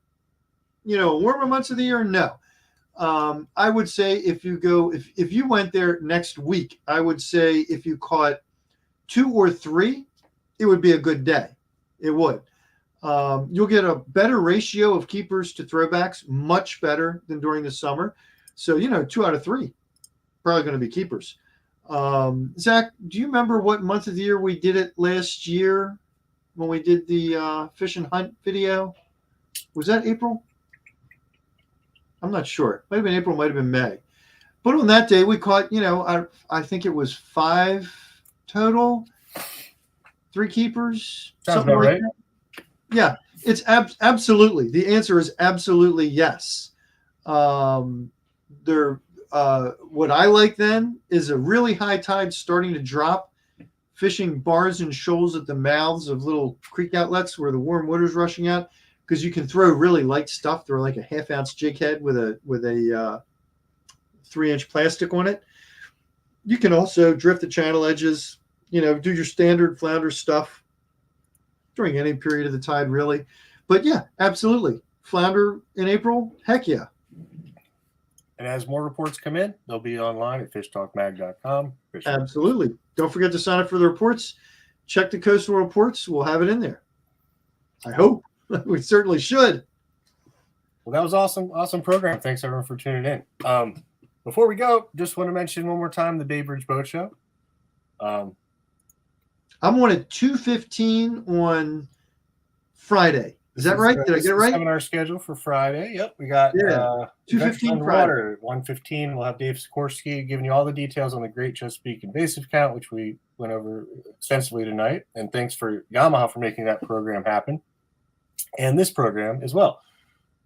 warmer months of the year? No. I would say if you went there next week, I would say if you caught 2 or 3, it would be a good day. It would. You'll get a better ratio of keepers to throwbacks, much better than during the summer. So, 2 out of 3 probably going to be keepers. Zach, do you remember what month of the year we did it last year when we did the fish and hunt video? Was that April? I'm not sure. Might have been April, might have been May. But on that day, we caught, I think it was 5 total, 3 keepers. Sounds about right. That. Yeah, it's absolutely. The answer is absolutely yes. What I like then is a really high tide starting to drop, fishing bars and shoals at the mouths of little creek outlets where the warm water's rushing out. Because you can throw really light stuff. Throw like a 1/2 ounce jig head with a 3-inch plastic on it. You can also drift the channel edges, do your standard flounder stuff during any period of the tide, really. But yeah, absolutely. Flounder in April, heck yeah. And as more reports come in, they'll be online at fishtalkmag.com. Absolutely. Don't forget to sign up for the reports. Check the coastal reports. We'll have it in there. I hope. We certainly should. Well, that was awesome program. Thanks everyone for tuning in. Before we go, just want to mention one more time the Bay Bridge Boat Show. I'm on at 2:15 on Friday. Is that right? Did I get it right? Seminar schedule for Friday. Yep, we got 2:15 Friday. 1:15. We'll have Dave Sikorsky giving you all the details on the Great Chesapeake Invasive count, which we went over extensively tonight. And thanks for Yamaha for making that program happen. And this program as well.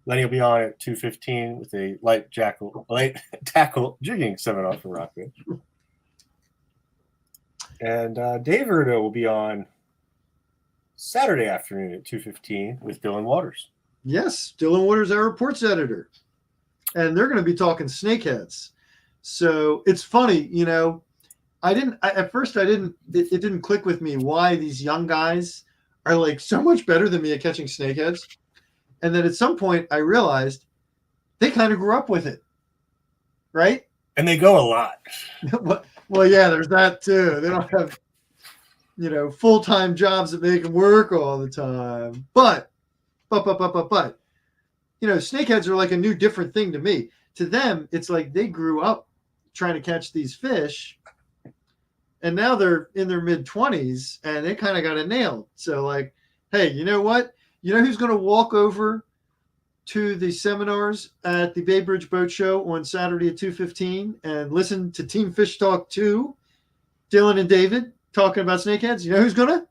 Lenny will be on at 2:15 with a light tackle jigging seminar for Rockfish. And Dave Erdo will be on Saturday afternoon at 2:15 with Dylan Waters. Yes, Dylan Waters, our reports editor. And they're going to be talking snakeheads. So it's funny, at first it didn't click with me why these young guys are like so much better than me at catching snakeheads. And then at some point I realized they kind of grew up with it. Right? And they go a lot. Well, yeah, there's that too. They don't have, full-time jobs that make them work all the time. But, snakeheads are like a new different thing to me. To them, it's like they grew up trying to catch these fish. And now they're in their mid-20s, and they kind of got it nailed. So, like, hey, you know what? You know who's going to walk over to the seminars at the Bay Bridge Boat Show on Saturday at 2:15 and listen to Team Fish Talk 2, Dylan and David talking about snakeheads? You know who's going to?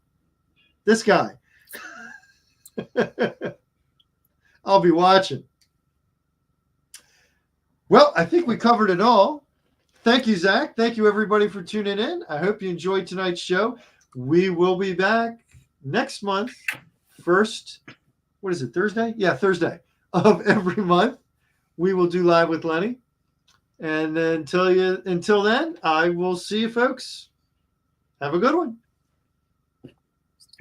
This guy. I'll be watching. Well, I think we covered it all. Thank you, Zach. Thank you, everybody, for tuning in. I hope you enjoyed tonight's show. We will be back next month. First, what is it, Thursday? Yeah, Thursday of every month. We will do Live with Lenny. And until then, I will see you folks. Have a good one. Good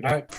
night.